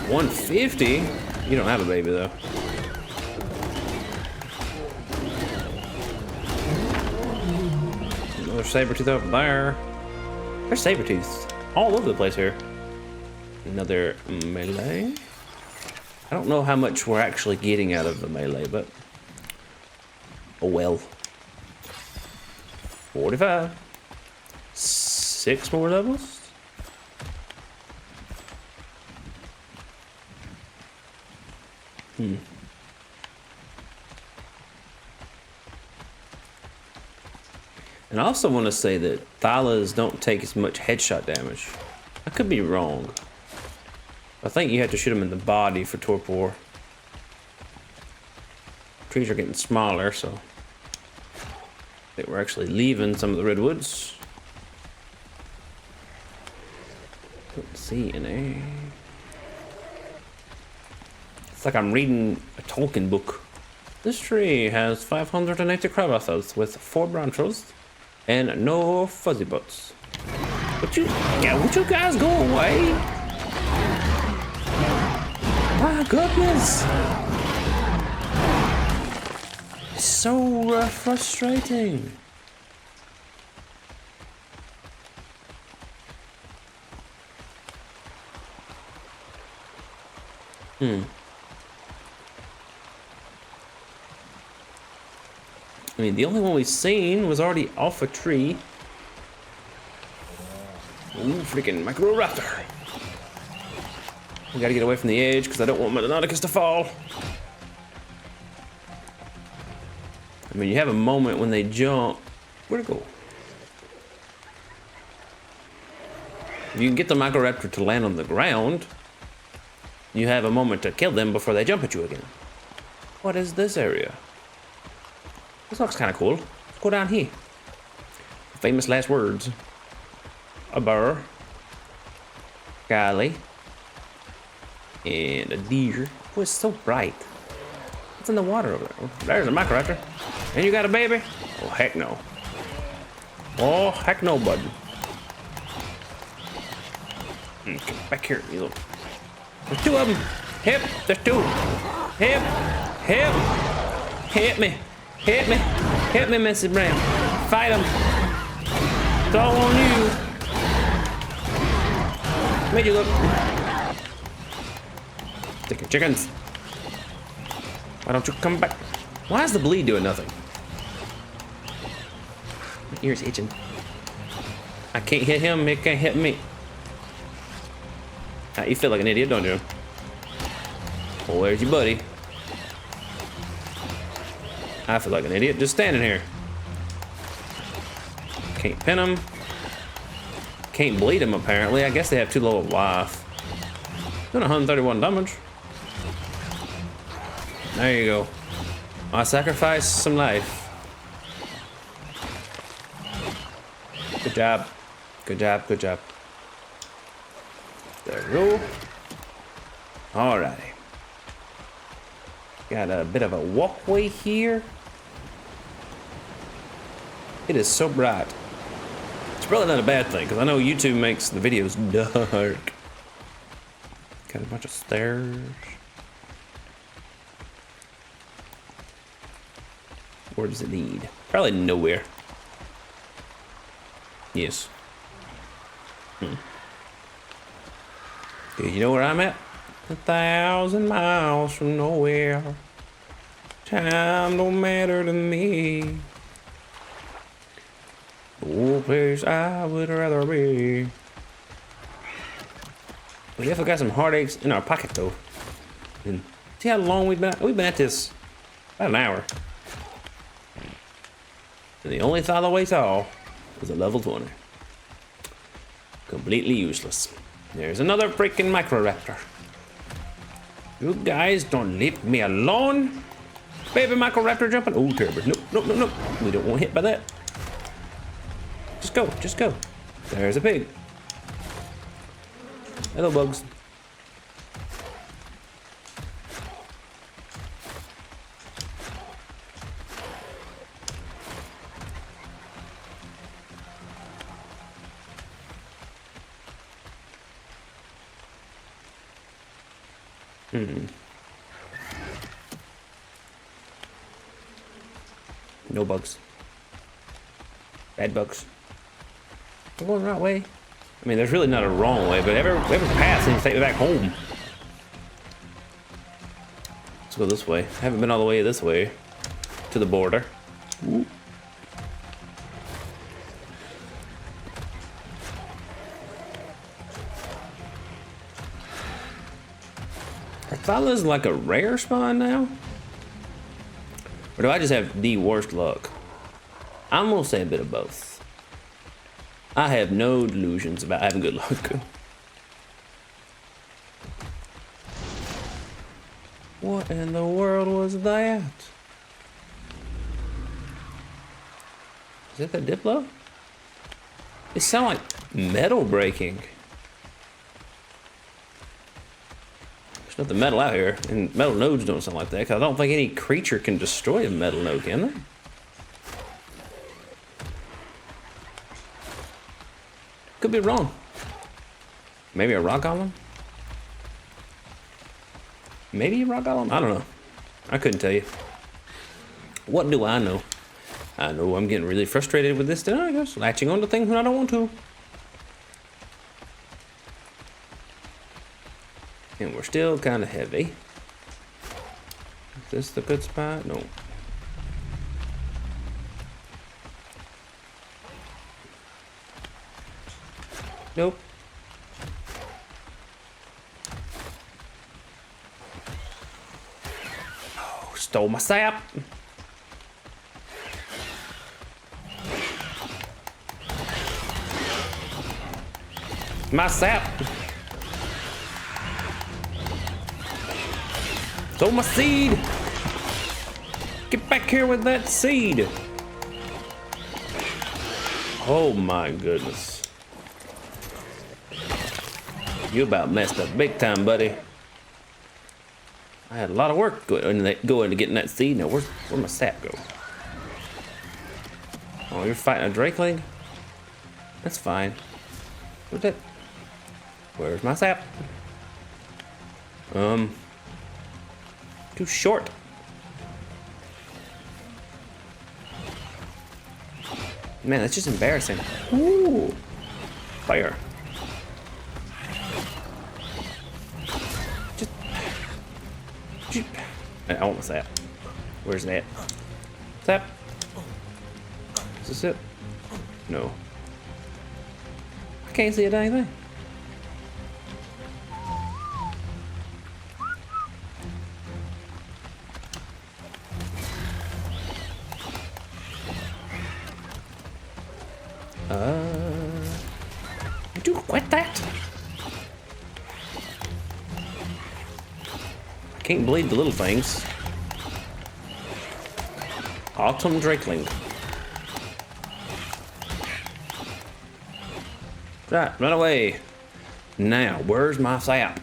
150? You don't have a baby, though. Another Sabertooth over there. There's Sabertooths all over the place here. Another melee. I don't know how much we're actually getting out of the melee, but oh well. 45. 6 more levels. And I also want to say that Thylas don't take as much headshot damage. I could be wrong. I think you have to shoot them in the body for torpor. Trees are getting smaller, so I think we're actually leaving some of the redwoods. Don't see any. It's like I'm reading a Tolkien book. This tree has 580 crevasses with 4 branches and no fuzzy butts. Would you guys go away? My goodness. It's so frustrating. I mean, the only one we've seen was already off a tree. Ooh, freaking Microraptor. We gotta get away from the edge because I don't want Melanonicus to fall. I mean, you have a moment when they jump. Where'd it go? If you can get the Microraptor to land on the ground, you have a moment to kill them before they jump at you again. What is this area? This looks kind of cool. Let's go down here. Famous last words. A burr. Golly. And a deer. Oh, it's so bright. What's in the water over there? Oh, there's a Microraptor. And you got a baby? Oh, heck no. Oh, heck no, bud. Come back here, you little. There's 2 of them. Hip. There's 2. Hip. Hip. Hit me. Hit me. Hit me, Mrs. Brown. Fight him. It's all on you. Made you look. Take your chickens. Why don't you come back? Why is the bleed doing nothing? My ear's itching. I can't hit him, it can't hit me. Ah, you feel like an idiot, don't you? Well, where's your buddy? I feel like an idiot just standing here. Can't pin him. Can't bleed him, apparently. I guess they have too low a life. Doing 131 damage. There you go. I sacrificed some life. Good job. Good job, good job. There we go. Alrighty. Got a bit of a walkway here. It is so bright. It's probably not a bad thing, because I know YouTube makes the videos dark. Got a bunch of stairs. Where does it lead? Probably nowhere. Yes. Okay, you know where I'm at? 1,000 miles from nowhere. Time don't matter to me. No place I would rather be. We definitely got some heartaches in our pocket though. And see how long we've been at this about an hour. And the only Thyla we saw was a level 20. Completely useless. There's another freaking Microraptor. You guys don't leave me alone. Baby Microraptor jumping. Oh, terrible. Nope, nope, nope, nope. We don't want hit by that. Just go, just go. There's a pig. Hello, bugs. No bugs. Bad bugs. We're going the right way. I mean, there's really not a wrong way, but every path seems to take me back home. Let's go this way. I haven't been all the way this way to the border. Ooh. Are Thylas like a rare spawn now? Or do I just have the worst luck? I'm gonna say a bit of both. I have no delusions about having good luck. What in the world was that? Is that the Diplo? It sounded like metal breaking. There's nothing metal out here, and metal nodes don't sound like that, because I don't think any creature can destroy a metal node, can they? Could be wrong. Maybe a rock golem? Maybe a rock golem? I don't know. I couldn't tell you. What do I know? I know I'm getting really frustrated with this tonight, I guess. Latching onto things when I don't want to. And we're still kind of heavy. Is this the good spot? No. Nope. Oh, stole my sap. My sap. Stole my seed. Get back here with that seed. Oh my goodness. You about messed up big time, buddy. I had a lot of work going into getting that seed. Now, where'd my sap go? Oh, you're fighting a Drakeling? That's fine. Where's that? Where's my sap? Too short. Man, that's just embarrassing. Ooh. Fire. I want my sap. Where's that? Sap? Is this it? No. I can't see a dang thing. Do quit that. I can't believe the little things. Autumn Drakeling. Right, run away. Now, where's my sap?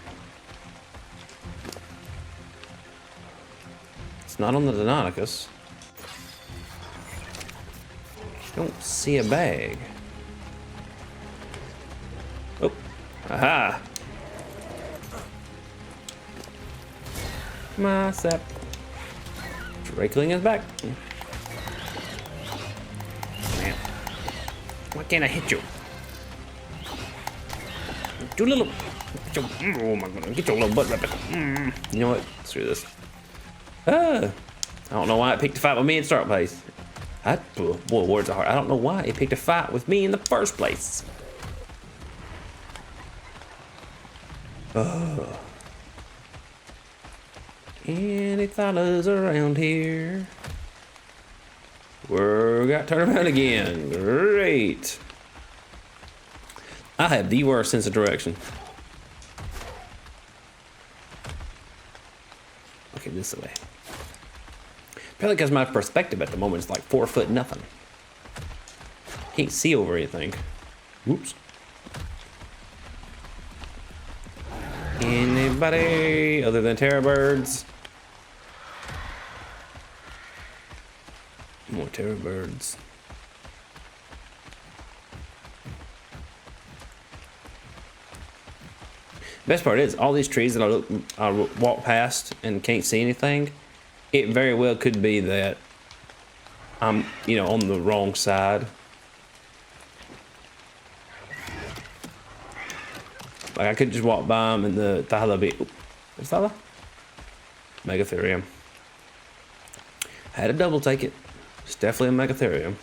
It's not on the Deinonychus. Don't see a bag. Oh, aha! My sap. Drakeling is back. Man, why can't I hit you? You little. Oh my god, get your little butt up. You know what? Screw this. I don't know why it picked a fight with me in start place. Boy, words are hard. I don't know why it picked a fight with me in the first place. Any Thylas around here? We got turned around again. Great. I have the worst sense of direction. Okay, this way. Probably because my perspective at the moment is like 4 foot nothing. Can't see over anything. Whoops. Anybody other than terror birds? More terror birds. Best part is all these trees that I walk past and can't see anything. It very well could be that I'm, you know, on the wrong side. Like I could just walk by them and the Thyla be. What's Thyla? Megatherium. Had to double take it. It's definitely a Megatherium.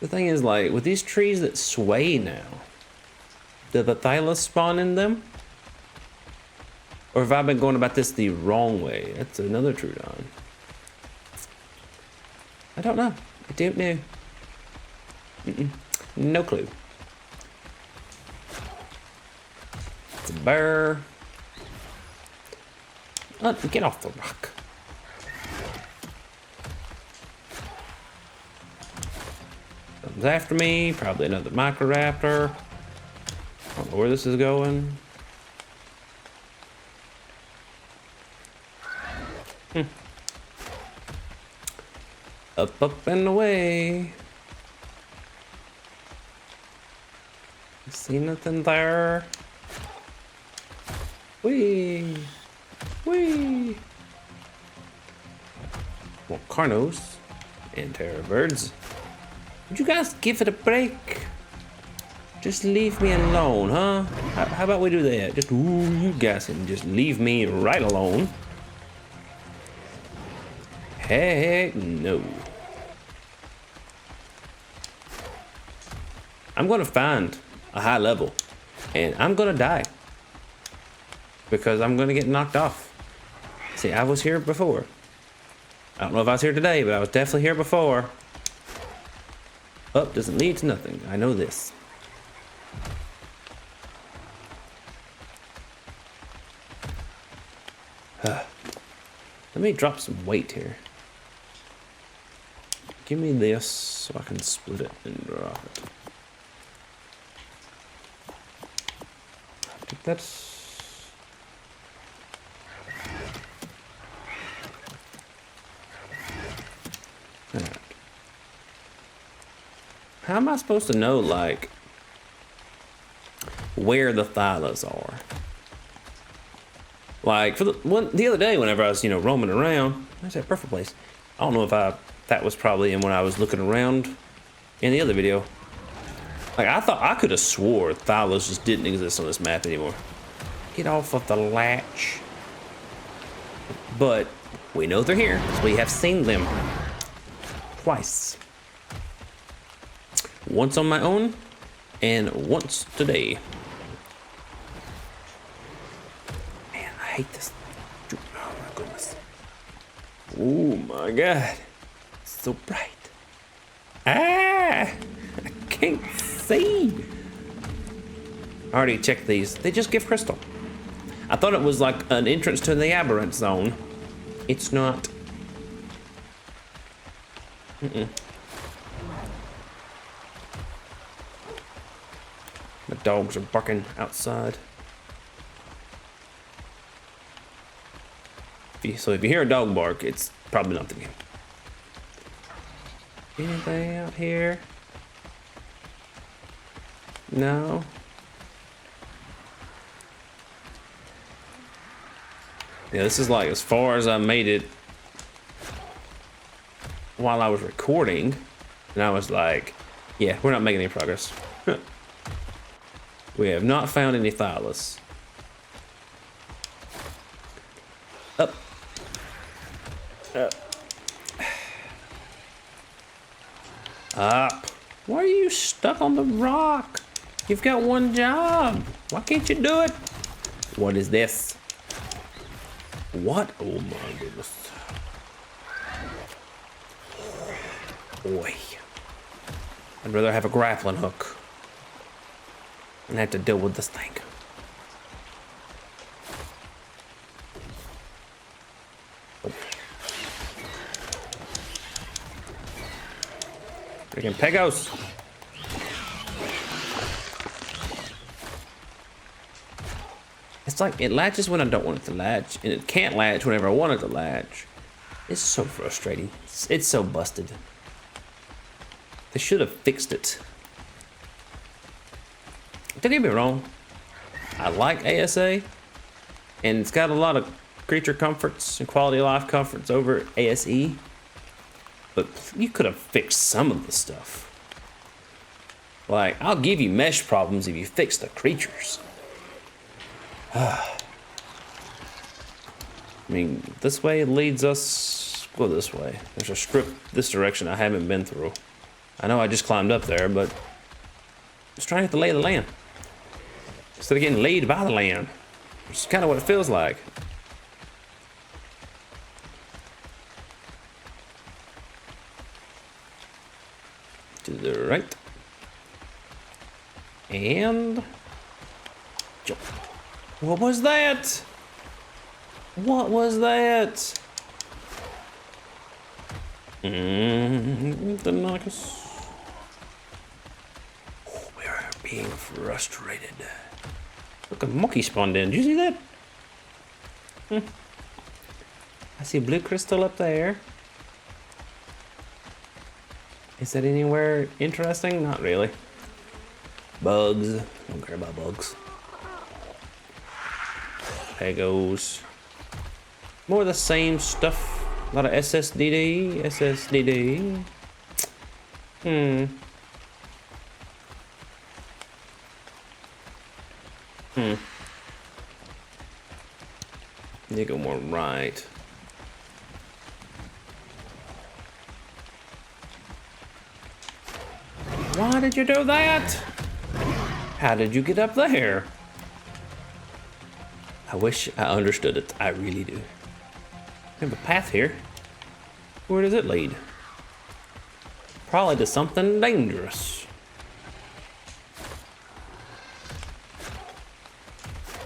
The thing is, like, with these trees that sway now, do the Thylas spawn in them? Or have I been going about this the wrong way? That's another Trudon. I don't know. I don't know. No clue. It's a bear. Oh, get off the rock. Something's after me. Probably another Microraptor. I don't know where this is going. Up and away. See nothing there? Whee! Whee! Well, Carnos and Terror Birds. Would you guys give it a break? Just leave me alone, huh? How about we do that? Just, ooh, you guys can just leave me right alone. Heck no. I'm gonna find a high level and I'm gonna die because I'm gonna get knocked off. See, I was here before. I don't know if I was here today, but I was definitely here before. Up doesn't lead to nothing. I know this. Let me drop some weight here. Give me this so I can split it and drop it. I think that's... Alright. How am I supposed to know, like, where the Thylas are? Like, for the other day, whenever I was, roaming around, that's that perfect place. I don't know if that was probably in when I was looking around in the other video. Like, I thought I could have swore Thylas just didn't exist on this map anymore. Get off of the latch. But we know they're here because we have seen them twice. Once on my own and once today. Man, I hate this. Oh my goodness. Oh my god. It's so bright. Ah! I can't see. I already checked these. They just give crystal. I thought it was like an entrance to the aberrant zone. It's not. The dogs are barking outside. So if you hear a dog bark, it's probably not the game. Anything out here? No. Yeah, this is like as far as I made it while I was recording, and I was like, yeah, we're not making any progress. We have not found any Thylas. Up. Up. Up. Why are you stuck on the rock? You've got one job. Why can't you do it? What is this? What? Oh my goodness. Boy. I'd rather have a grappling hook and have to deal with this thing. Oh. Freaking Pegos. It's like it latches when I don't want it to latch, and it can't latch whenever I want it to latch. It's so frustrating. It's so busted. They should have fixed it. Don't get me wrong. I like ASA, and it's got a lot of creature comforts and quality of life comforts over ASE. But you could have fixed some of the stuff. Like, I'll give you mesh problems if you fix the creatures. I mean, this way leads us. Go this way. There's a strip this direction I haven't been through. I know I just climbed up there, but just trying to get the lay of the land instead of getting laid by the land. Which is kind of what it feels like. To the right. And jump. What was that? What was that? The Nauticus. Oh, we are being frustrated. Look, a monkey spawned in. Did you see that? I see a blue crystal up there. Is that anywhere interesting? Not really. Bugs. Don't care about bugs. Pegos. More of the same stuff. A lot of SSDD. SSDD. You go more right. Why did you do that? How did you get up there? I wish I understood it. I really do. We have a path here. Where does it lead? Probably to something dangerous.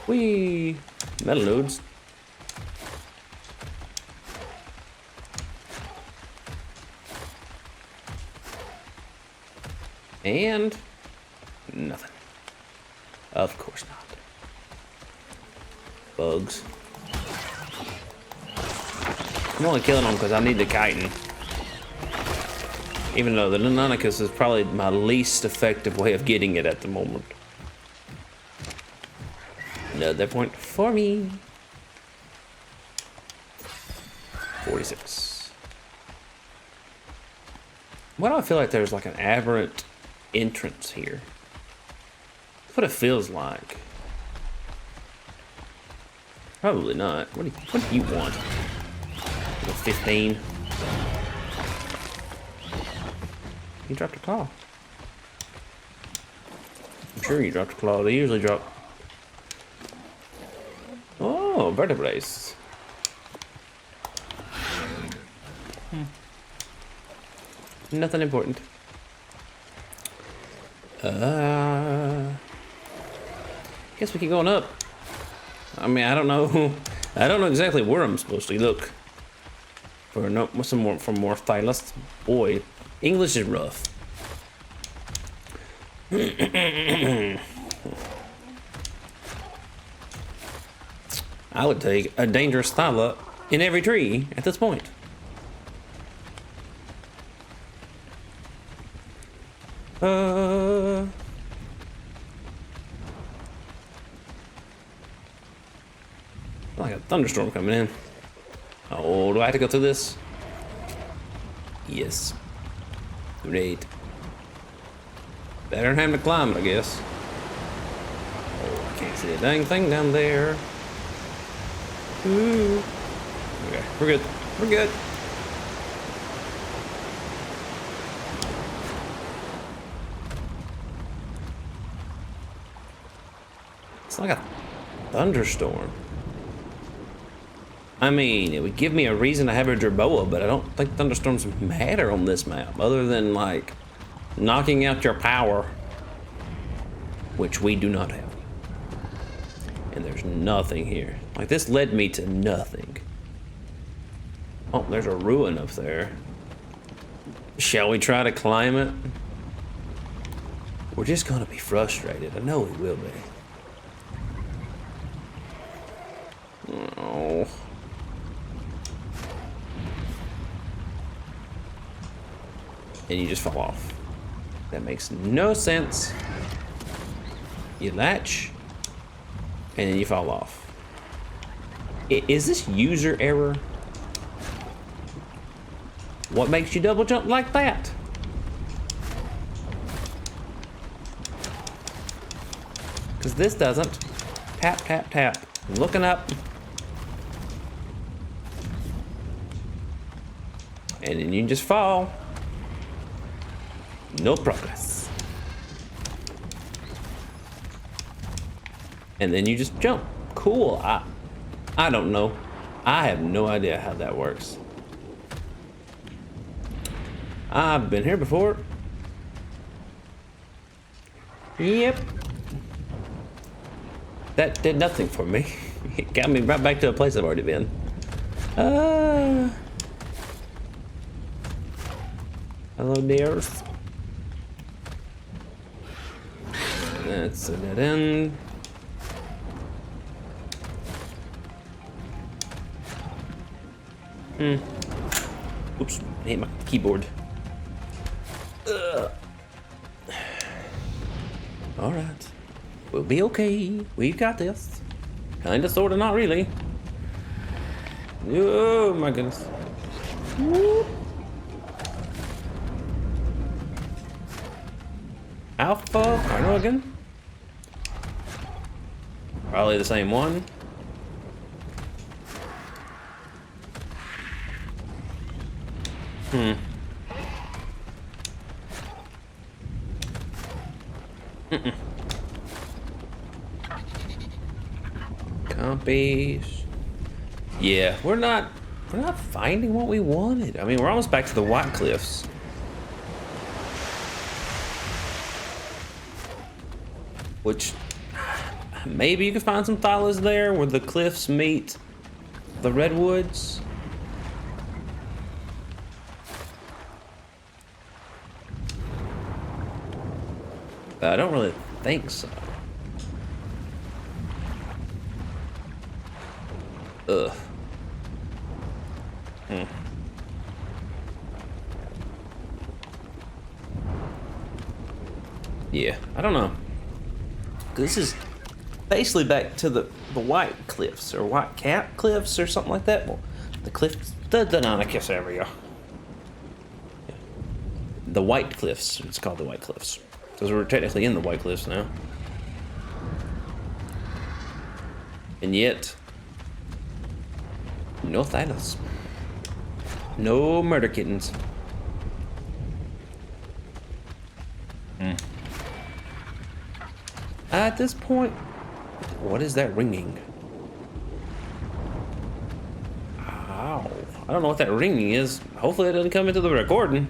Whee! Metal nodes. And nothing. Of course not. Bugs. I'm only killing them because I need the chitin. Even though the Lunanicus is probably my least effective way of getting it at the moment. Another point for me. 46. Why do I feel like there's like an aberrant entrance here? That's what it feels like. Probably not. What do you want? 15. You dropped a claw. I'm sure you dropped a claw. They usually drop. Oh, vertebrae. Nothing important. Guess we keep going up. I mean, I don't know. I don't know exactly where I'm supposed to look. For more Thylas. Boy, English is rough. I would take a dangerous Thyla in every tree at this point. Like a thunderstorm coming in. Oh, do I have to go through this? Yes. Great. Better than having to climb it, I guess. Oh, I can't see a dang thing down there. Ooh. Okay, we're good. We're good. It's like a thunderstorm. I mean, it would give me a reason to have a Jerboa, but I don't think thunderstorms matter on this map, other than, like, knocking out your power, which we do not have. And there's nothing here. Like, this led me to nothing. Oh, there's a ruin up there. Shall we try to climb it? We're just gonna be frustrated. I know we will be. Oh. And you just fall off. That makes no sense. You latch, and then you fall off. Is this user error? What makes you double jump like that? Because this doesn't. Tap, tap, tap. Looking up. And then you just fall. No progress. And then you just jump. Cool. I don't know. I have no idea how that works. I've been here before. Yep. That did nothing for me. It got me right back to a place I've already been. Hello, dears. That's a dead end. Oops, I hit my keyboard. Alright. We'll be okay. We've got this. Kinda, sorta, not really. Oh my goodness. Whoop. Alpha Carnogan? Probably the same one. Compies. Yeah, we're not finding what we wanted. I mean, we're almost back to the White Cliffs. Which maybe you could find some Thylas there where the cliffs meet the redwoods. But I don't really think so. Ugh. Yeah, I don't know. This is basically back to the White Cliffs or White Cap Cliffs or something like that. Well, the cliffs, the Deinonychus area. Yeah. The White Cliffs. It's called the White Cliffs because we're technically in the White Cliffs now. And yet, no Thylas. No murder kittens. At this point, what is that ringing? Ow. I don't know what that ringing is. Hopefully it doesn't come into the recording.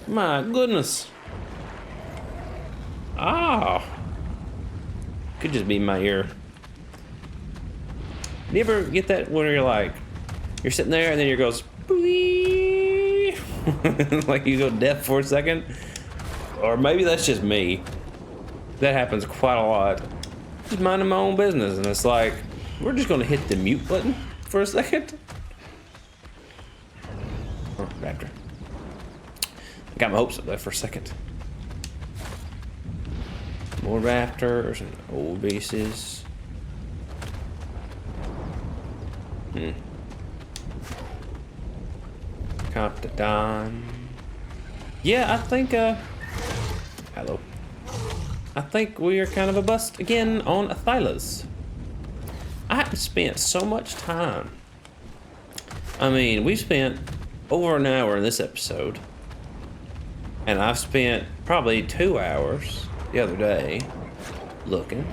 My goodness. Ah. Could just be my ear. You ever get that when you're like, you're sitting there and then your goes, like you go deaf for a second? Or maybe that's just me. That happens quite a lot. Just minding my own business, and it's like, we're just gonna hit the mute button for a second. Oh, raptor. I got my hopes up there for a second. More raptors and old beasts. Comptodon. Yeah, I think, hello. I think we are kind of a bust again on Thylas. I haven't spent so much time. I mean, we've spent over an hour in this episode. And I've spent probably 2 hours the other day looking.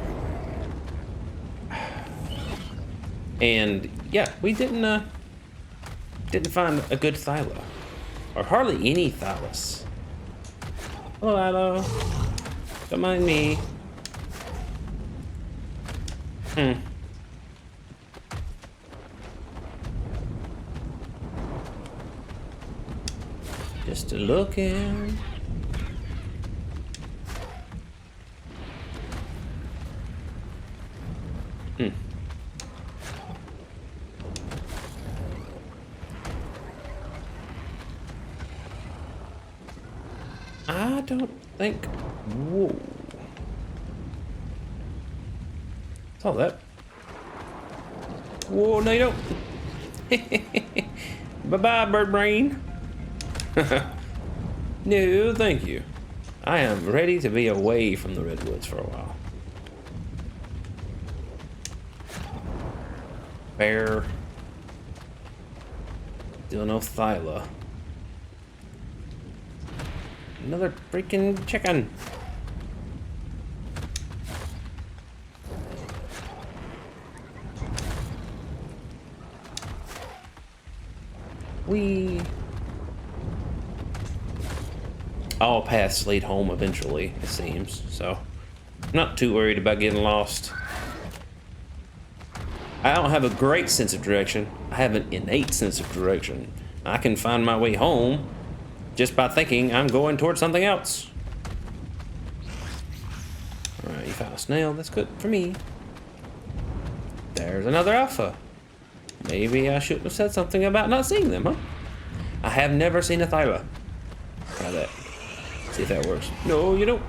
And yeah, we didn't find a good Thyla. Or hardly any Thylas. Hello, hello. Don't mind me. Just a looking. I don't think. Whoa. Saw that. Whoa, no, you don't. Bye-bye, bird brain. No, thank you. I am ready to be away from the redwoods for a while. Bear. Still no Thyla. Another freaking chicken. All paths lead home eventually, it seems. So, I'm not too worried about getting lost. I don't have a great sense of direction. I have an innate sense of direction. I can find my way home just by thinking I'm going towards something else. Alright, you found a snail. That's good for me. There's another alpha. Maybe I shouldn't have said something about not seeing them, huh? I have never seen a Thyla. Try that. See if that works. No, you don't.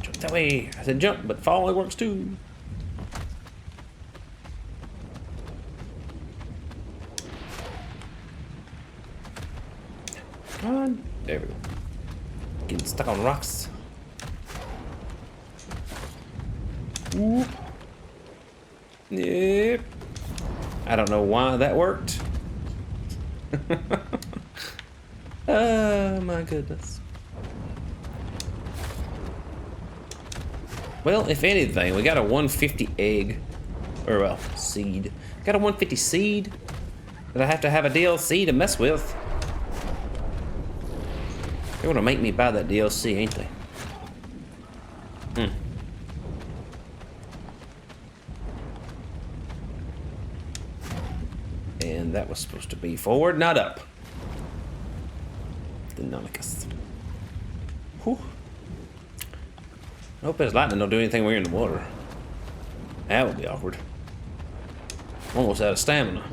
Jump that way. I said jump, but falling works too. Come on. There we go. Getting stuck on rocks. Ooh. Yep. I don't know why that worked. Oh my goodness. Well, if anything, we got a 150 egg. Or, well, seed. Got a 150 seed that I have to have a DLC to mess with. They're gonna make me buy that DLC, ain't they? And that was supposed to be forward, not up. Deinonychus. Whew. I hope his lightning don't do anything when you're in the water. That would be awkward. I'm almost out of stamina.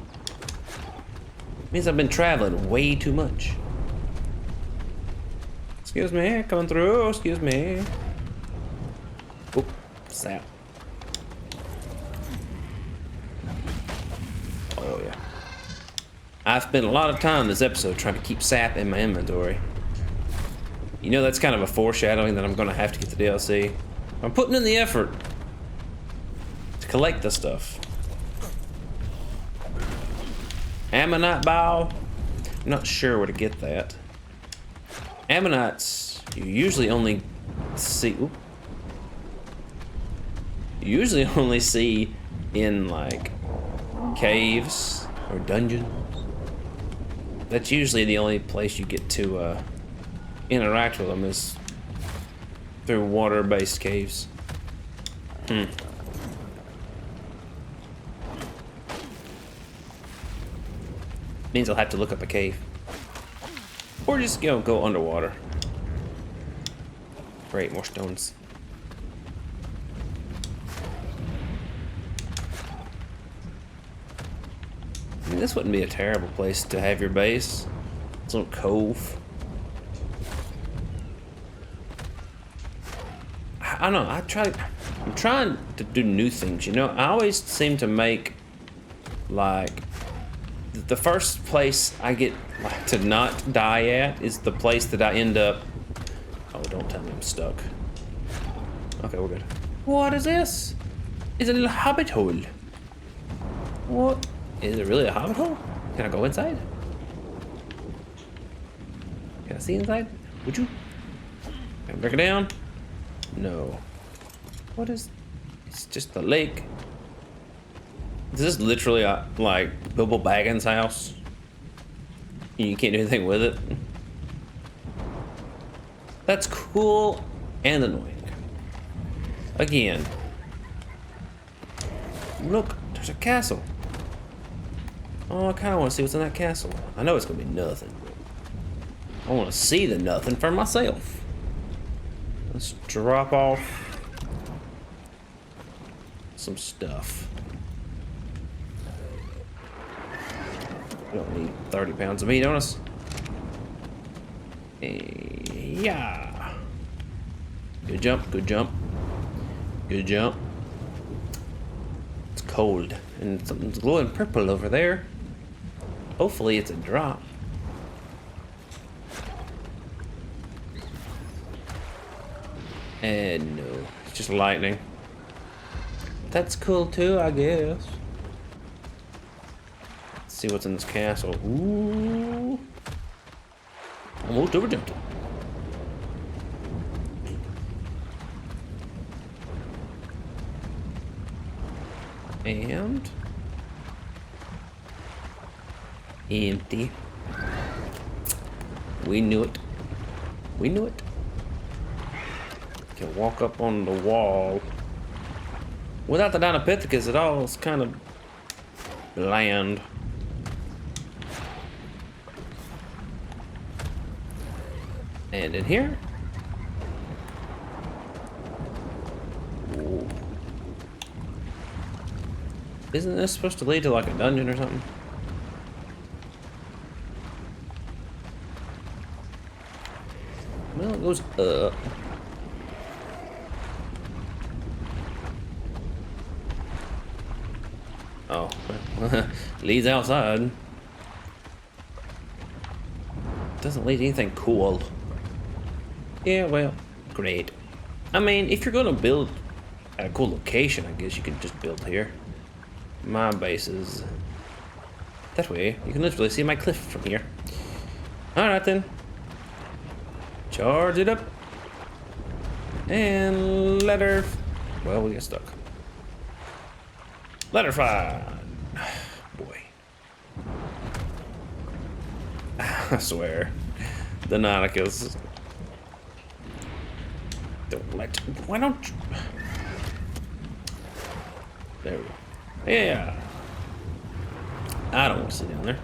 Means I've been traveling way too much. Excuse me, coming through, excuse me. Oh, sap. Oh yeah. I've spent a lot of time this episode trying to keep sap in my inventory. You know, that's kind of a foreshadowing that I'm gonna have to get the DLC. I'm putting in the effort to collect the stuff. Ammonite bow. I'm not sure where to get that. Ammonites, you usually only see. You usually only see in like caves or dungeons. That's usually the only place you get to interact with them is through water-based caves. Means I'll have to look up a cave. Or just, you know, go underwater. Great, more stones. I mean, this wouldn't be a terrible place to have your base. It's a little cove. I don't know, I'm trying to do new things, you know? I always seem to make, like, the first place I get like, to not die at is the place that I end up. Oh, don't tell me I'm stuck. Okay, we're good. What is this? It's a little hobbit hole. What? Is it really a hobbit hole? Can I go inside? Can I see inside? Would you? Can I break it down? No. What is? It's just the lake. Is this literally a, like Bilbo Baggins' house? You can't do anything with it. That's cool and annoying. Again. Look, there's a castle. Oh, I kind of want to see what's in that castle. I know it's going to be nothing. I want to see the nothing for myself. Let's drop off some stuff. We don't need 30 pounds of meat on us. Yeah. Good jump, good jump. Good jump. It's cold, and something's glowing purple over there. Hopefully it's a drop. And no, it's just lightning. That's cool too, I guess. Let's see what's in this castle. Ooh. Almost overjumped it. And Empty. We knew it. We knew it. Can walk up on the wall. Without the Dinopithecus at all, it's kind of bland. And in here? Ooh. Isn't this supposed to lead to like a dungeon or something? Well, it goes up. Oh, leads outside. Doesn't lead to anything cool. Yeah, well, great. I mean, if you're gonna build at a cool location, I guess you can just build here. My base is that way. You can literally see my cliff from here. Alright then. Charge it up. And let her... Well, we get stuck. Let her fly. Boy. I swear. The Nauticus. Don't let... Why don't you... There we go. Yeah. I don't want to sit down there.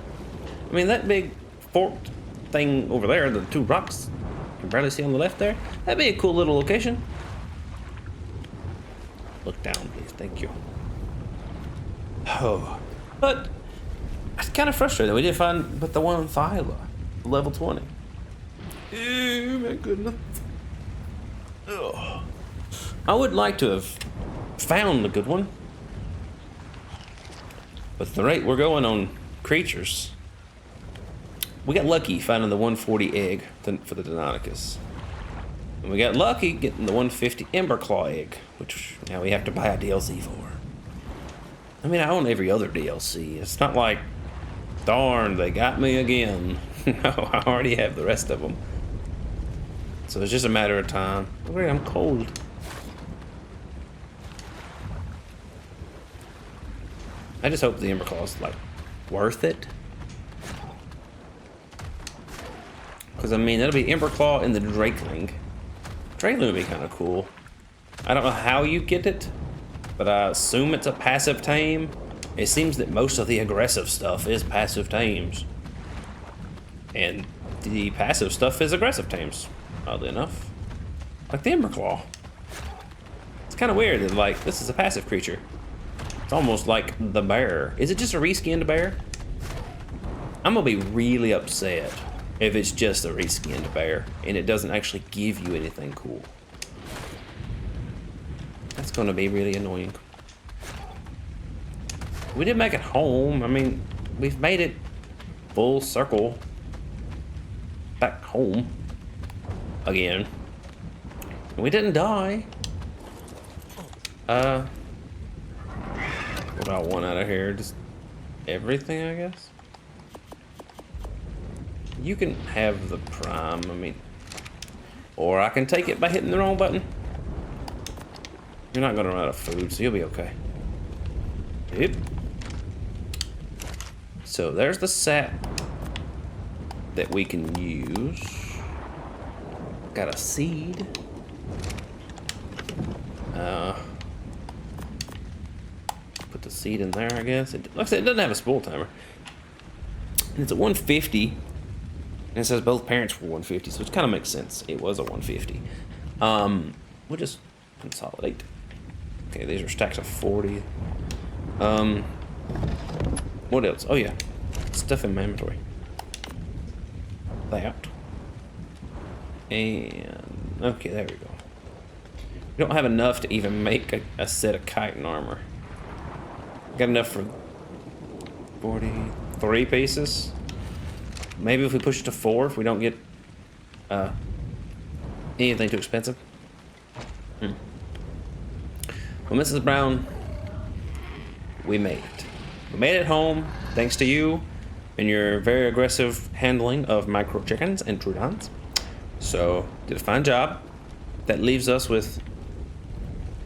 I mean, that big forked thing over there, the two rocks you can barely see on the left there, that'd be a cool little location. Look down, please. Thank you. Oh. But it's kind of frustrating. We didn't find but the one Thyla, level 20. Oh, my goodness. Ugh. I would like to have found a good one. But at the rate we're going on creatures, we got lucky finding the 140 egg for the Deinonychus. And we got lucky getting the 150 Emberclaw egg, which now we have to buy a DLC for. I mean, I own every other DLC. It's not like, darn, they got me again. No, I already have the rest of them. So it's just a matter of time. Wait, I'm cold. I just hope the Emberclaw's like worth it. Because I mean, that'll be Emberclaw and the Drakeling. Drakeling would be kind of cool. I don't know how you get it, but I assume it's a passive tame. It seems that most of the aggressive stuff is passive tames. And the passive stuff is aggressive tames, oddly enough. Like the Emberclaw. It's kind of weird that, like, this is a passive creature. It's almost like the bear. Is it just a reskinned bear? I'm gonna be really upset if it's just a reskinned bear and it doesn't actually give you anything cool. That's gonna be really annoying. We did make it home. I mean, we've made it full circle back home again. And we didn't die. What do I want out of here? Just everything, I guess? You can have the prime, I mean, or I can take it by hitting the wrong button. You're not gonna run out of food, so you'll be okay. Yep. So there's the sap that we can use. Got a seed. Put the seed in there, I guess. Like I said, it doesn't have a spool timer. And it's a 150. And it says both parents were 150, so it kind of makes sense. It was a 150. We'll just consolidate. Okay, these are stacks of 40. What else? Oh yeah, stuff in my inventory. That. And okay, there we go. We don't have enough to even make a set of chitin armor. Got enough for 43 pieces. Maybe if we push it to 4, if we don't get anything too expensive. Well, Mrs. Brown, we made it. We made it home, thanks to you and your very aggressive handling of micro chickens and Trudons. So, did a fine job. That leaves us with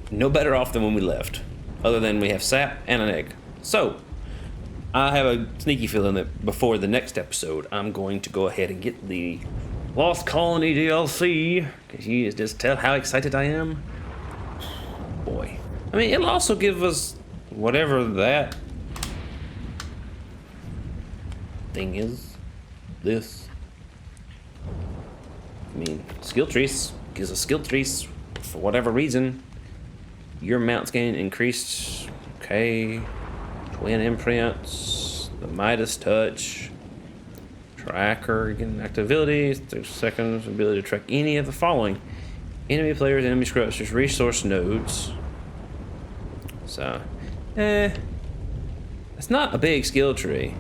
no better off than when we left, other than we have sap and an egg. So, I have a sneaky feeling that before the next episode, I'm going to go ahead and get the Lost Colony DLC, because you just tell how excited I am. Boy. I mean, it'll also give us whatever that thing is. This. I mean, skill trees. Gives us skill trees for whatever reason. Your mount's getting increased. Okay. Twin imprints. The Midas touch. Tracker, again, activity, 30 seconds, ability to track any of the following: enemy players, enemy structures, resource nodes. So, it's not a big skill tree.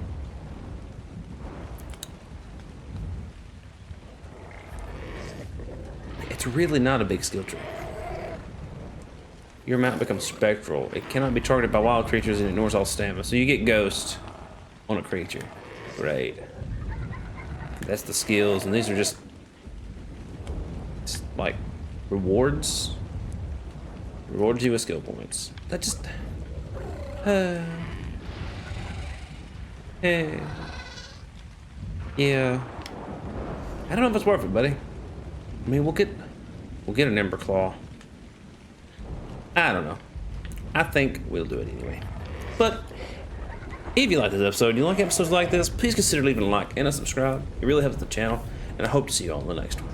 It's really not a big skill tree. Your mount becomes spectral. It cannot be targeted by wild creatures and ignores all stamina. So you get ghost on a creature. Great. That's the skills, and these are just like rewards. Rewards you with skill points. That just yeah. I don't know if it's worth it, buddy. I mean, we'll get an Emberclaw. I don't know. I think we'll do it anyway. But if you like this episode and you like episodes like this, please consider leaving a like and a subscribe. It really helps the channel, and I hope to see you all in the next one.